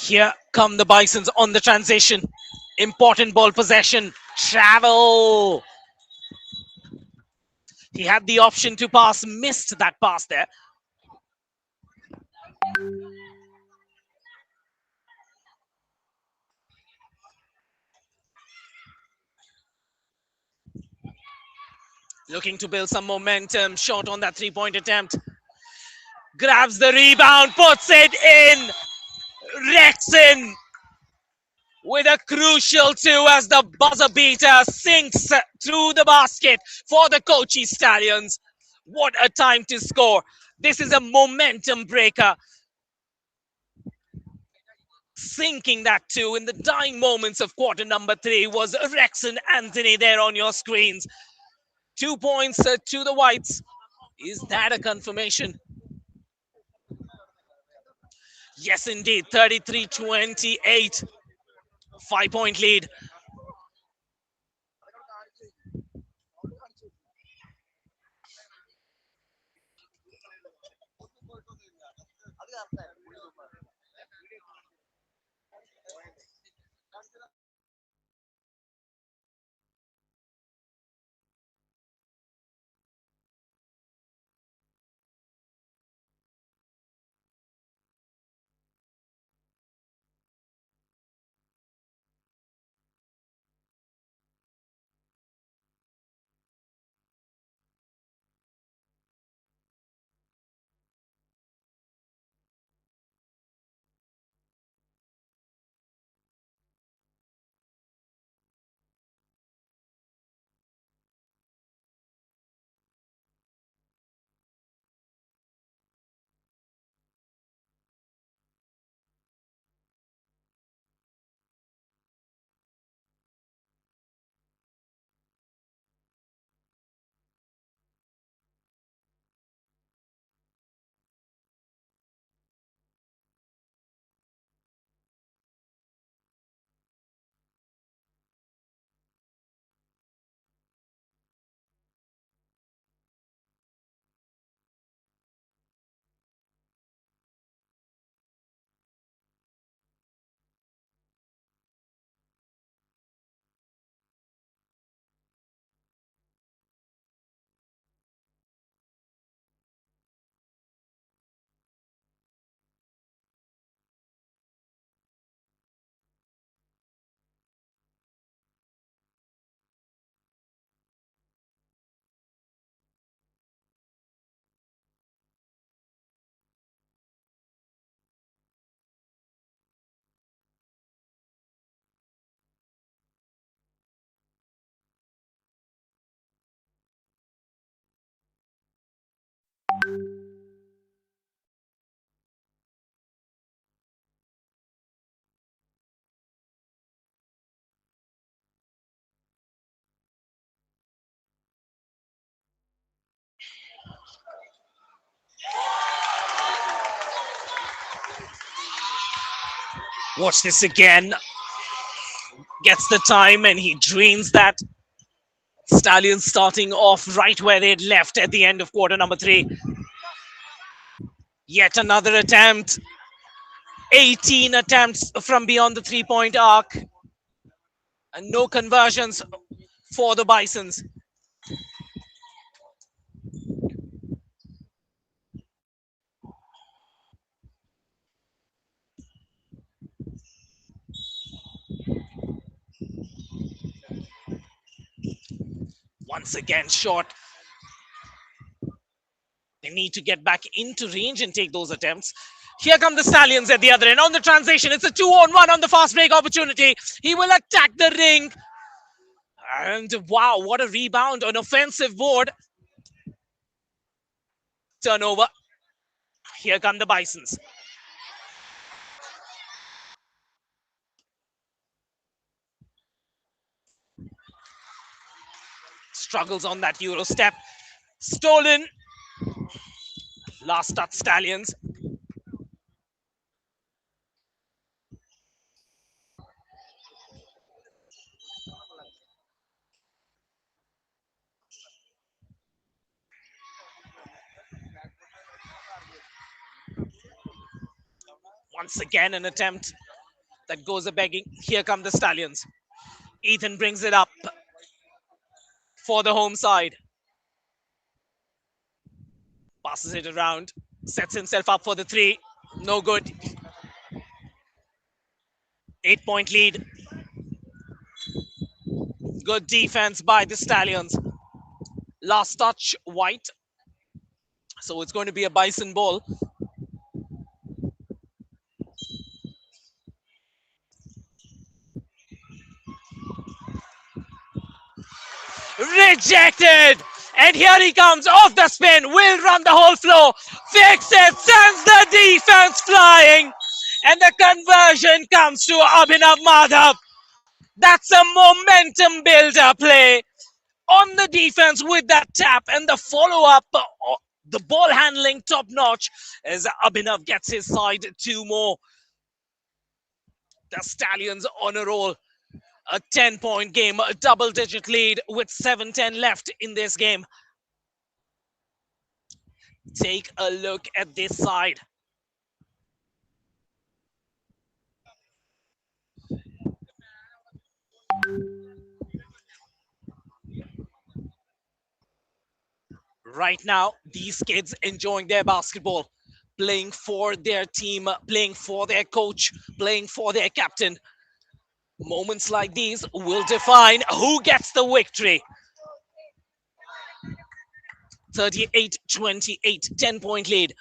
Speaker 8: Here come the Bisons on the transition. Important ball possession. Travel. He had the option to pass, missed that pass there. Looking to build some momentum. Shot on that 3 point attempt. Grabs the rebound, puts it in. Rexon with a crucial two as the buzzer beater sinks through the basket for the Kochi Stallions. What a time to score. This is a momentum breaker. Sinking that two in the dying moments of quarter number 3 was Rexon Anthony there on your screens. 2 points to the Whites. Is that a confirmation? Yes, indeed. 33-28. 5 point lead. Watch this again. Gets the time and he drains that. Stallions starting off right where they'd left at the end of quarter number 3. Yet another attempt. 18 attempts from beyond the 3-point arc. And no conversions for the Bisons. Once again, short. They need to get back into range and take those attempts. Here come the Stallions at the other end. On the transition, it's a 2-on-1 on the fast break opportunity. He will attack the ring. And wow, what a rebound. An offensive board. Turnover. Here come the Bisons. Struggles on that Euro step. Stolen. Last touch, Stallions. Once again, an attempt that goes a begging. Here come the Stallions. Ethan brings it up for the home side. Passes it around. Sets himself up for the 3. No good. 8-point lead. Good defense by the Stallions. Last touch, White. So it's going to be a Bison ball. Rejected! And here he comes off the spin. Will run the whole floor. Fix it. Sends the defense flying. And the conversion comes to Abhinav Madhav. That's a momentum builder play on the defense with that tap and the follow-up. The ball handling top notch as Abhinav gets his side 2 more. The Stallions on a roll. A 10-point game, a double-digit lead with 7:10 left in this game. Take a look at this side. Right now, these kids enjoying their basketball, playing for their team, playing for their coach, playing for their captain. Moments like these will define who gets the victory. 38-28, 10-point lead.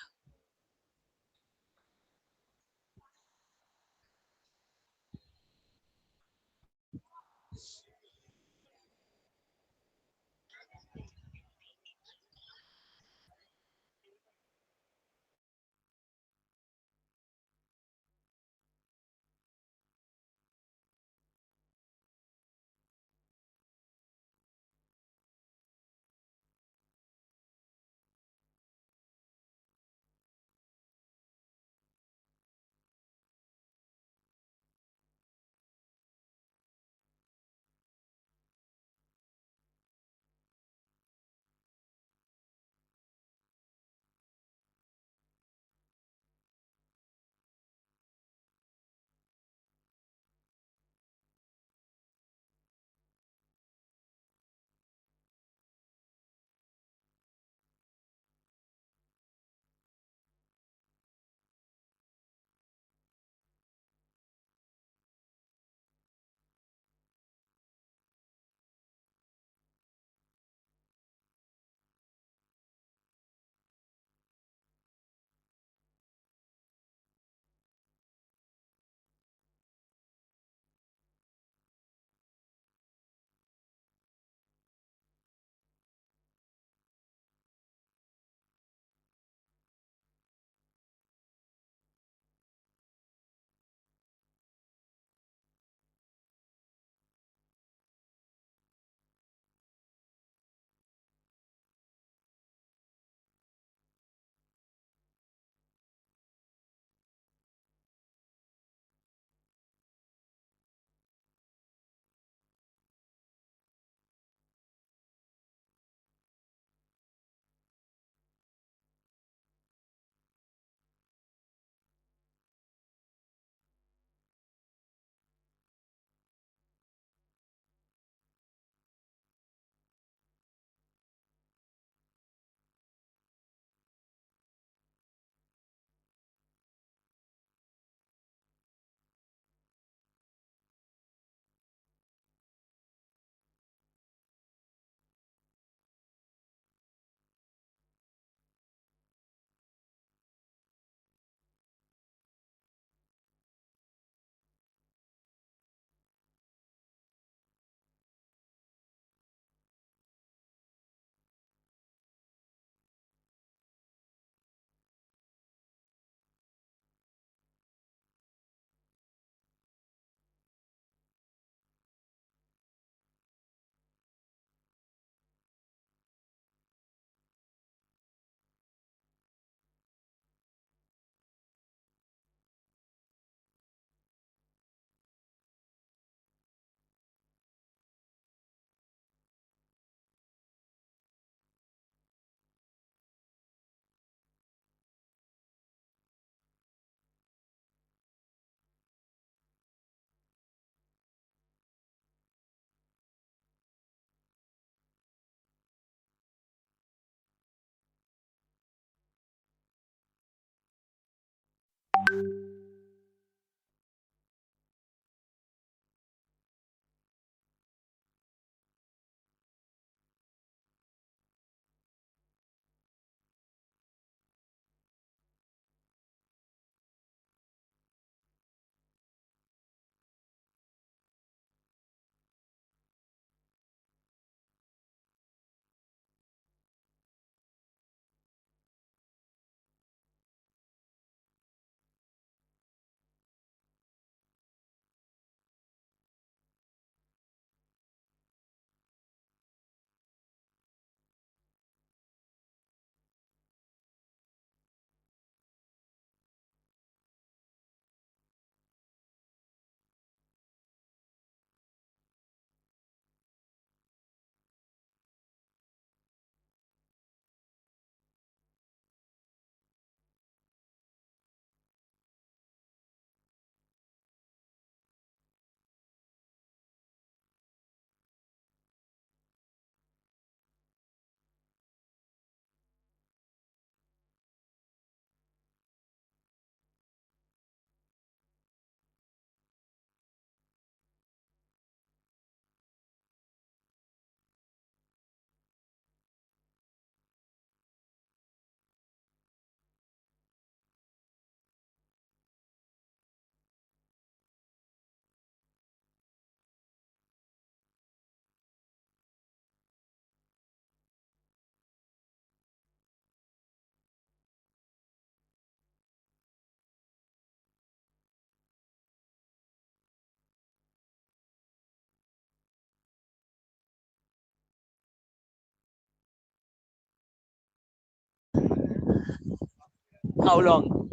Speaker 8: How long?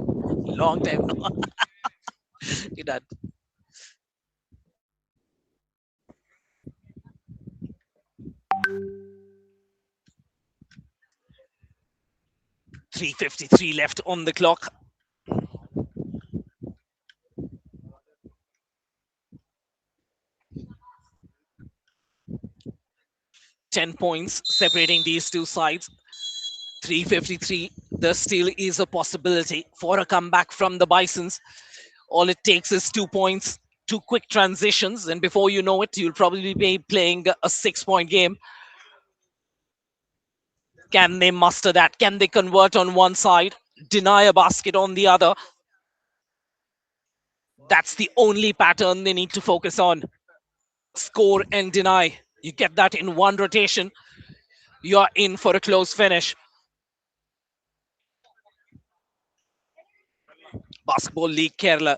Speaker 8: Long time. You done. 3:53 left on the clock. 10 points separating these two sides. 3:53. There still is a possibility for a comeback from the Bisons. All it takes is 2 points, two quick transitions, and before you know it, you'll probably be playing a 6 point game. Can they muster that? Can they convert on one side, deny a basket on the other? That's the only pattern they need to focus on. Score and deny. You get that in one rotation, you're in for a close finish. Basketball League Kerala.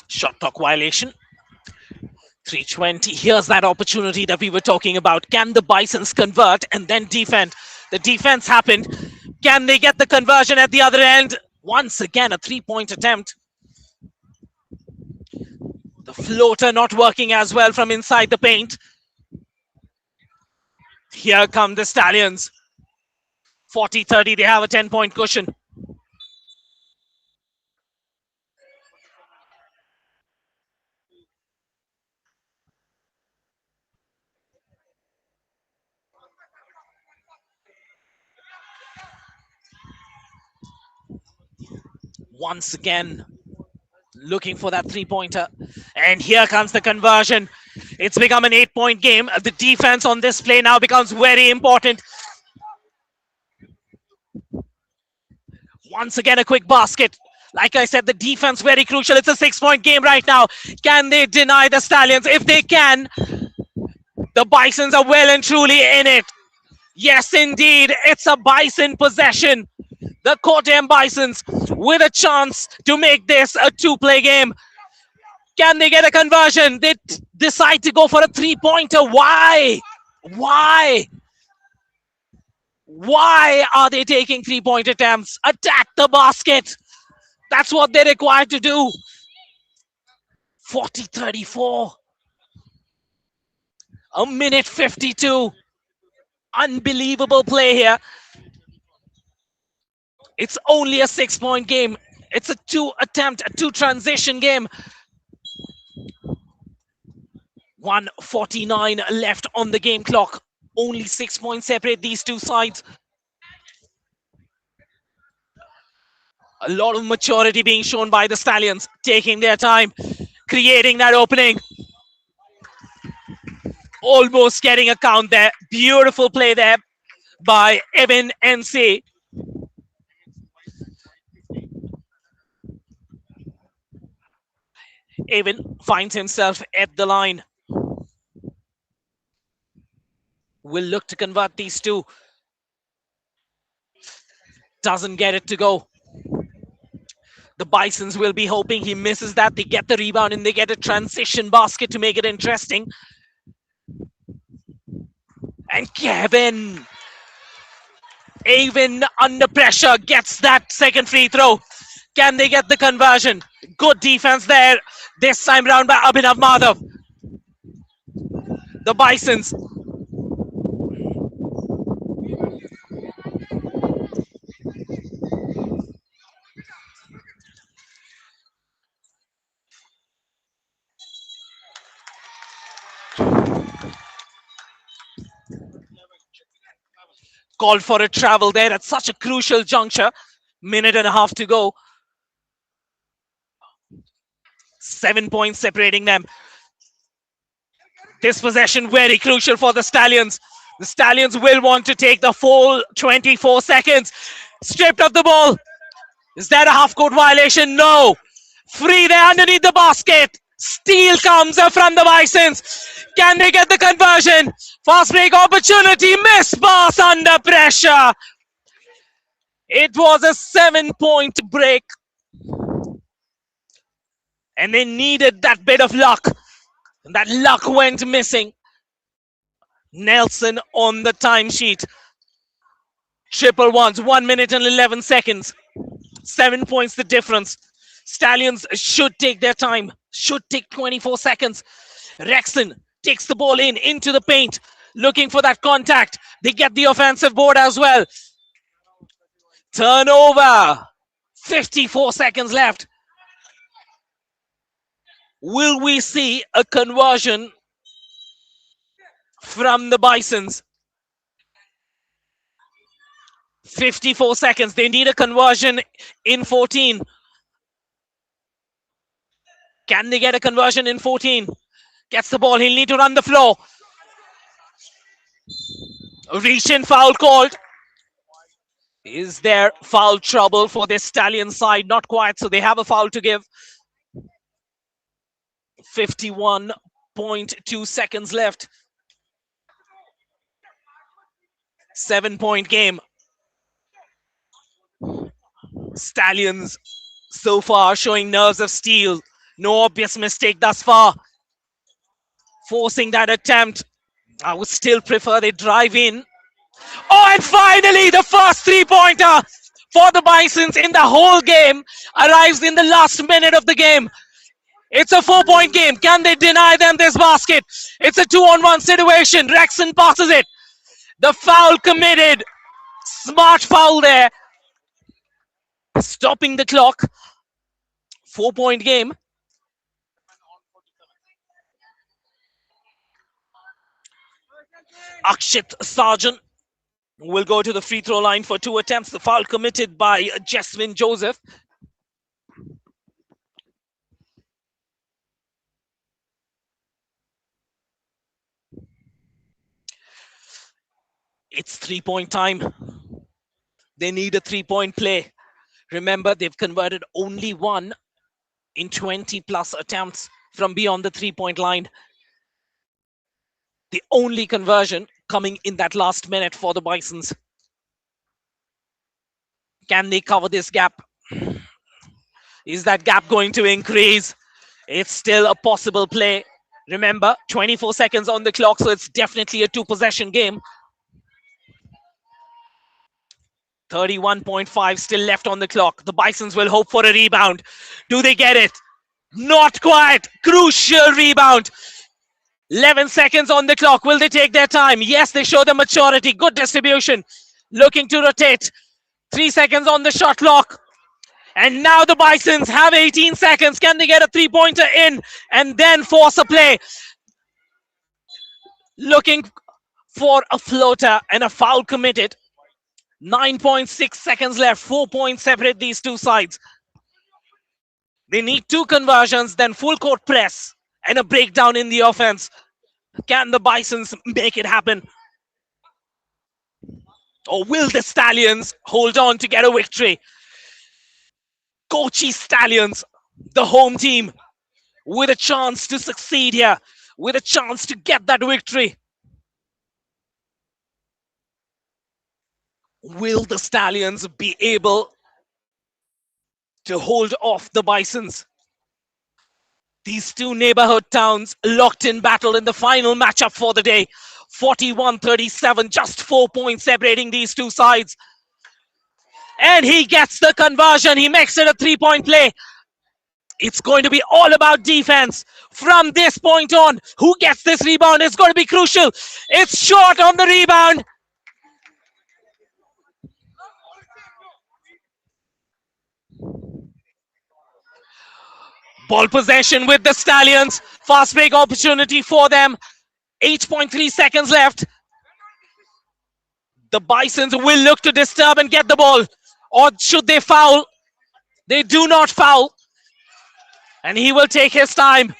Speaker 8: Shot clock violation. 3:20. Here's that opportunity that we were talking about. Can the Bisons convert and then defend? The defense happened. Can they get the conversion at the other end? Once again, a 3 point attempt. The floater not working as well from inside the paint. Here come the Stallions. 40-30, they have a 10 point cushion. Once again, looking for that 3 pointer. And here comes the conversion. It's become an 8 point game. The defense on this play now becomes very important. Once again, a quick basket. Like I said, the defense very crucial. It's a 6 point game right now. Can they deny the Stallions? If they can, the Bisons are well and truly in it. Yes, indeed. It's a Bison possession. The Kottayam Bisons with a chance to make this a 2-play game. Can they get a conversion? They decide to go for a 3 pointer. Why? Why? Why are they taking 3 point attempts? Attack the basket. That's what they're required to do. 40-34. A minute 52. Unbelievable play here. It's only a 6 point game. It's a a 2 transition game. 1:49 left on the game clock. Only 6 points separate these two sides. A lot of maturity being shown by the Stallions, taking their time, creating that opening. Almost getting a count there. Beautiful play there by Evan NC. Evan finds himself at the line. Will look to convert these two. Doesn't get it to go. The Bisons will be hoping he misses that. They get the rebound and they get a transition basket to make it interesting. And Kevin, even under pressure, gets that second free throw. Can they get the conversion? Good defense there. This time round by Abhinav Madhav. The Bisons. Called for a travel there at such a crucial juncture. Minute and a half to go. 7 points separating them. This possession very crucial for the Stallions. The Stallions will want to take the full 24 seconds. Stripped of the ball. Is that a half-court violation? No. Free there underneath the basket. Steal comes from the Bisons. Can they get the conversion? Fast break opportunity. Miss pass under pressure. It was a 7-point break. And they needed that bit of luck. And that luck went missing. Nelson on the timesheet. Triple ones, 1 minute and 11 seconds. 7 points the difference. Stallions should take their time, should take 24 seconds. Rexon takes the ball into the paint, looking for that contact. They get the offensive board as well. Turnover. 54 seconds left. Will we see a conversion from the Bisons? 54 seconds. They need a conversion in 14. Can they get a conversion in 14? Gets the ball. He'll need to run the floor. Reach-in foul called. Is there foul trouble for this Stallion side? Not quite, so they have a foul to give. 51.2 seconds left. 7-point game. Stallions so far showing nerves of steel. No obvious mistake thus far. Forcing that attempt. I would still prefer they drive in. Oh, and finally the first three-pointer for the Bisons in the whole game arrives in the last minute of the game. It's a 4-point game. Can they deny them this basket? It's a 2-on-1 situation. Rexon passes it. The foul committed. Smart foul there. Stopping the clock. 4-point game. Akshit Sarjan will go to the free throw line for 2 attempts. The foul committed by Jasmine Joseph. It's 3-point time. They need a 3-point play. Remember, they've converted only 1 in 20 plus attempts from beyond the 3-point line. The only conversion coming in that last minute for the Bisons. Can they cover this gap? Is that gap going to increase? It's still a possible play. Remember, 24 seconds on the clock, so it's definitely a 2-possession game. 31.5 still left on the clock. The Bisons will hope for a rebound. Do they get it? Not quite. Crucial rebound. 11 seconds on the clock. Will they take their time? Yes, they show the maturity. Good distribution. Looking to rotate. 3 seconds on the shot clock. And now the Bisons have 18 seconds. Can they get a 3-pointer in and then force a play? Looking for a floater and a foul committed. 9.6 seconds left. 4 points separate these two sides. They need 2 conversions, then full court press and a breakdown in the offense. Can the Bisons make it happen? Or will the Stallions hold on to get a victory? Kochi Stallions, the home team, with a chance to succeed here, with a chance to get that victory. Will the Stallions be able to hold off the Bisons? These two neighborhood towns locked in battle in the final matchup for the day. 41-37, just 4 points separating these two sides. And he gets the conversion. He makes it a 3-point play. It's going to be all about defense from this point on. Who gets this rebound? It's going to be crucial. It's short on the rebound. Ball possession with the Stallions. Fast break opportunity for them. 8.3 seconds left. The Bisons will look to disturb and get the ball. Or should they foul? They do not foul. And he will take his time.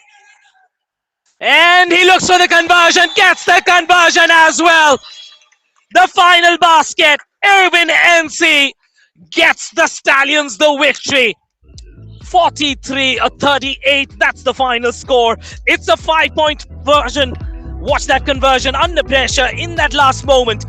Speaker 8: And he looks for the conversion, gets the conversion as well. The final basket, Irvin NC gets the Stallions the victory. 43-38, that's the final score. It's a 5-point version. Watch that conversion under pressure in that last moment.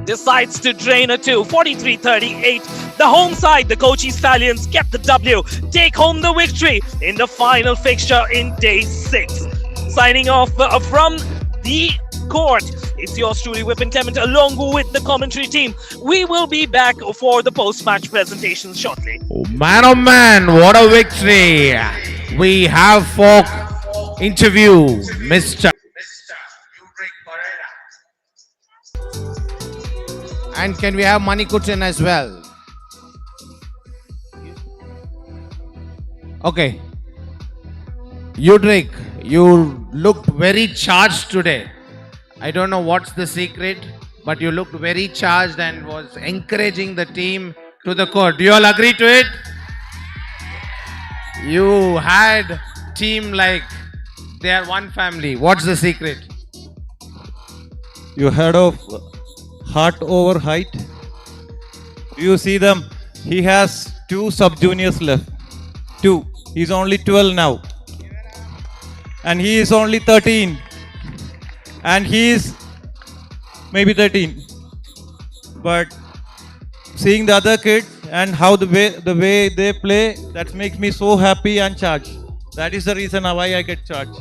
Speaker 8: Decides to drain a 2. 43-38. The home side, the Kochi Stallions, get the W. Take home the victory in the final fixture in day 6. Signing off from the court, it's yours truly, Whippin Clement, along with the commentary team. We will be back for the post-match presentation shortly.
Speaker 2: Oh man, what a victory! We have for interview Mr. And can we have Manikutan as well? Okay. Udrik, you looked very charged today. I don't know what's the secret, but you looked very charged and was encouraging the team to the court. Do you all agree to it? You had team like they are one family. What's the secret?
Speaker 3: You heard of heart over height? Do you see them? He has 2 sub-juniors left. 2. He's only 12 now. And he is only 13. And he is maybe 13. But seeing the other kids and how the way they play, that makes me so happy and charged. That is the reason why I get charged.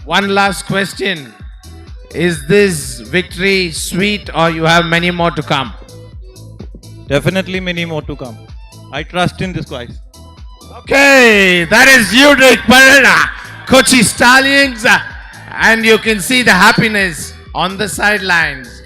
Speaker 2: One last question. Is this victory sweet or you have many more to come?
Speaker 3: Definitely many more to come. I trust in this guys.
Speaker 2: Okay, that is Udrik Parada, Kochi Stallions, and you can see the happiness on the sidelines.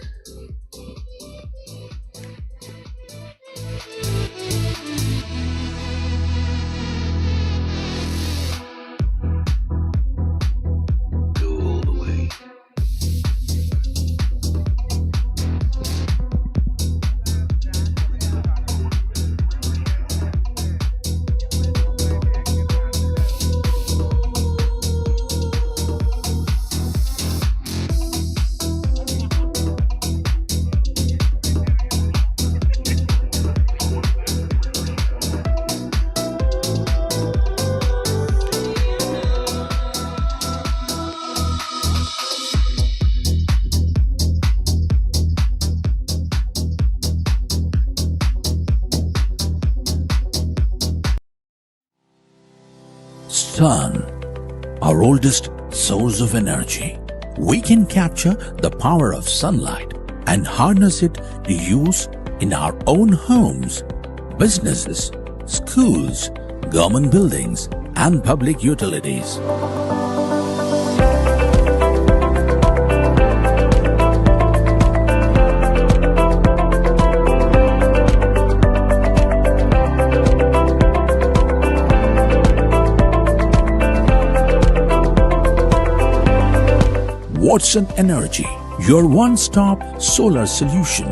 Speaker 7: Sun, our oldest source of energy. We can capture the power of sunlight and harness it to use in our own homes, businesses, schools, government buildings, and public utilities. Watson Energy, your one-stop solar solution.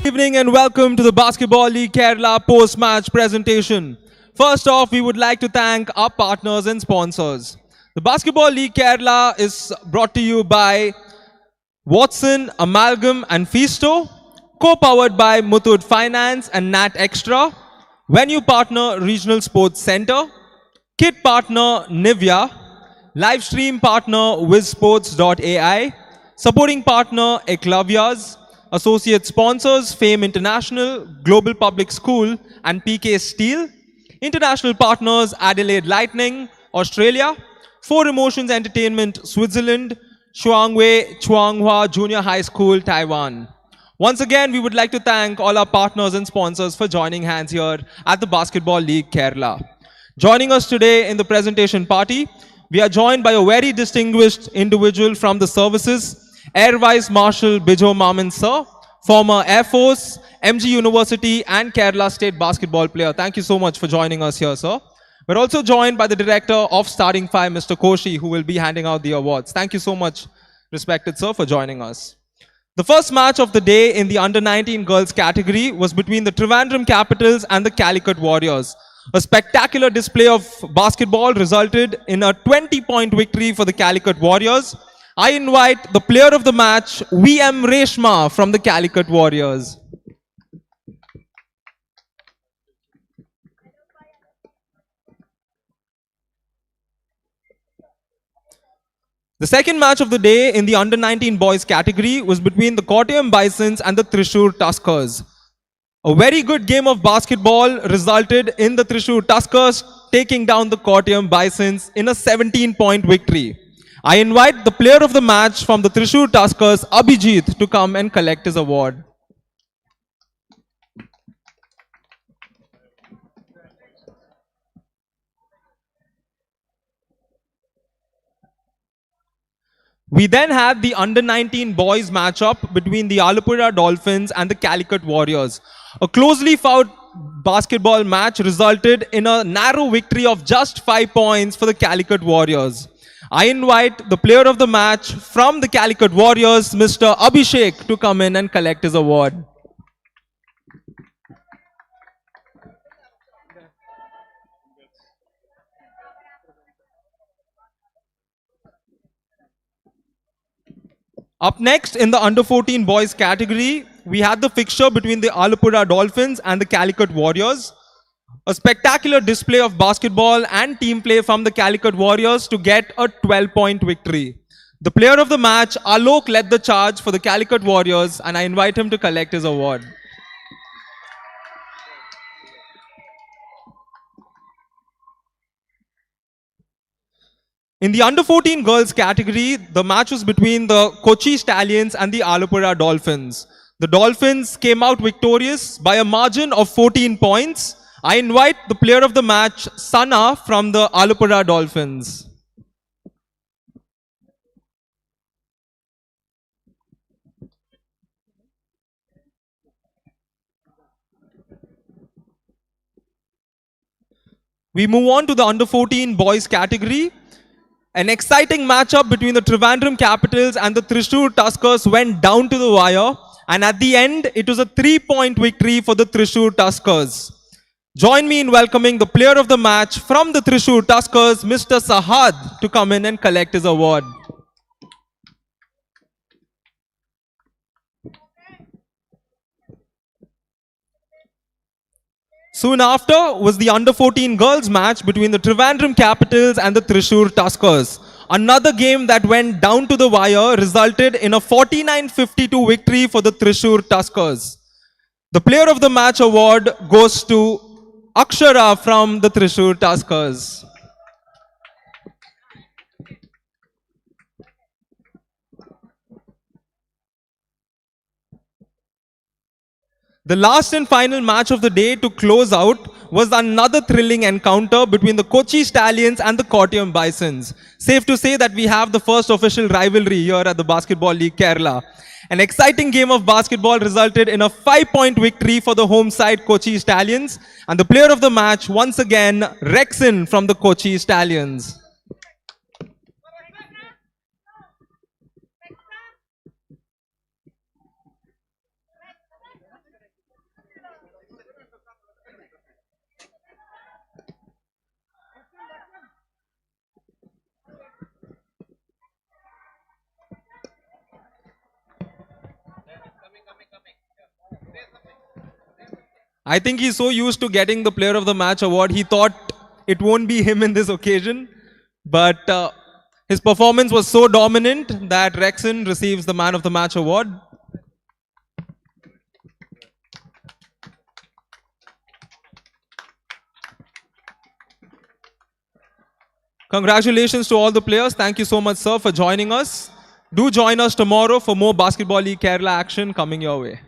Speaker 9: Evening and welcome to the Basketball League Kerala post-match presentation. First off, we would like to thank our partners and sponsors. The Basketball League Kerala is brought to you by Watson, Amalgam and Feasto, co-powered by Muthoot Finance and Nat Extra, venue partner Regional Sports Center, kit partner Nivea, live stream partner WizSports.ai, supporting partner Eklavya's, associate sponsors Fame International, Global Public School and PK Steel, international partners Adelaide Lightning, Australia, Four Emotions Entertainment, Switzerland, Shuangwei Chuanghua Junior High School, Taiwan. Once again, we would like to thank all our partners and sponsors for joining hands here at the Basketball League Kerala. Joining us today in the presentation party, we are joined by a very distinguished individual from the services, Air Vice Marshal Bijo Maman Sir, former Air Force, MG University and Kerala State basketball player. Thank you so much for joining us here, sir. We're also joined by the director of Starting Five, Mr. Kochi, who will be handing out the awards. Thank you so much, respected sir, for joining us. The first match of the day in the under-19 girls category was between the Trivandrum Capitals and the Calicut Warriors. A spectacular display of basketball resulted in a 20-point victory for the Calicut Warriors. I invite the player of the match, VM Reshma from the Calicut Warriors. The second match of the day in the under-19 boys category was between the Kottayam Bisons and the Thrissur Tuskers. A very good game of basketball resulted in the Thrissur Tuskers taking down the Kottayam Bisons in a 17-point victory. I invite the player of the match from the Thrissur Tuskers, Abhijit, to come and collect his award. We then had the under-19 boys matchup between the Alapura Dolphins and the Calicut Warriors. A closely fought basketball match resulted in a narrow victory of just 5 points for the Calicut Warriors. I invite the player of the match from the Calicut Warriors, Mr. Abhishek, to come in and collect his award. Up next in the under-14 boys category, we had the fixture between the Alapura Dolphins and the Calicut Warriors. A spectacular display of basketball and team play from the Calicut Warriors to get a 12-point victory. The player of the match, Alok, led the charge for the Calicut Warriors, and I invite him to collect his award. In the under-14 girls category, the match was between the Kochi Stallions and the Alapura Dolphins. The Dolphins came out victorious by a margin of 14 points. I invite the player of the match, Sana, from the Alapura Dolphins. We move on to the under-14 boys category. An exciting matchup between the Trivandrum Capitals and the Thrissur Tuskers went down to the wire, and at the end, it was a 3-point victory for the Thrissur Tuskers. Join me in welcoming the player of the match from the Thrissur Tuskers, Mr. Sahad, to come in and collect his award. Soon after was the under-14 girls match between the Trivandrum Capitals and the Thrissur Tuskers. Another game that went down to the wire resulted in a 49-52 victory for the Thrissur Tuskers. The player of the match award goes to Akshara from the Thrissur Tuskers. The last and final match of the day to close out was another thrilling encounter between the Kochi Stallions and the Kottayam Bisons. Safe to say that we have the first official rivalry here at the Basketball League Kerala. An exciting game of basketball resulted in a 5-point victory for the home side Kochi Stallions, and the player of the match once again, Rexon from the Kochi Stallions. I think he's so used to getting the Player of the Match award, he thought it won't be him in this occasion. But his performance was so dominant that Rexon receives the Man of the Match award. Congratulations to all the players. Thank you so much, sir, for joining us. Do join us tomorrow for more Basketball League Kerala action coming your way.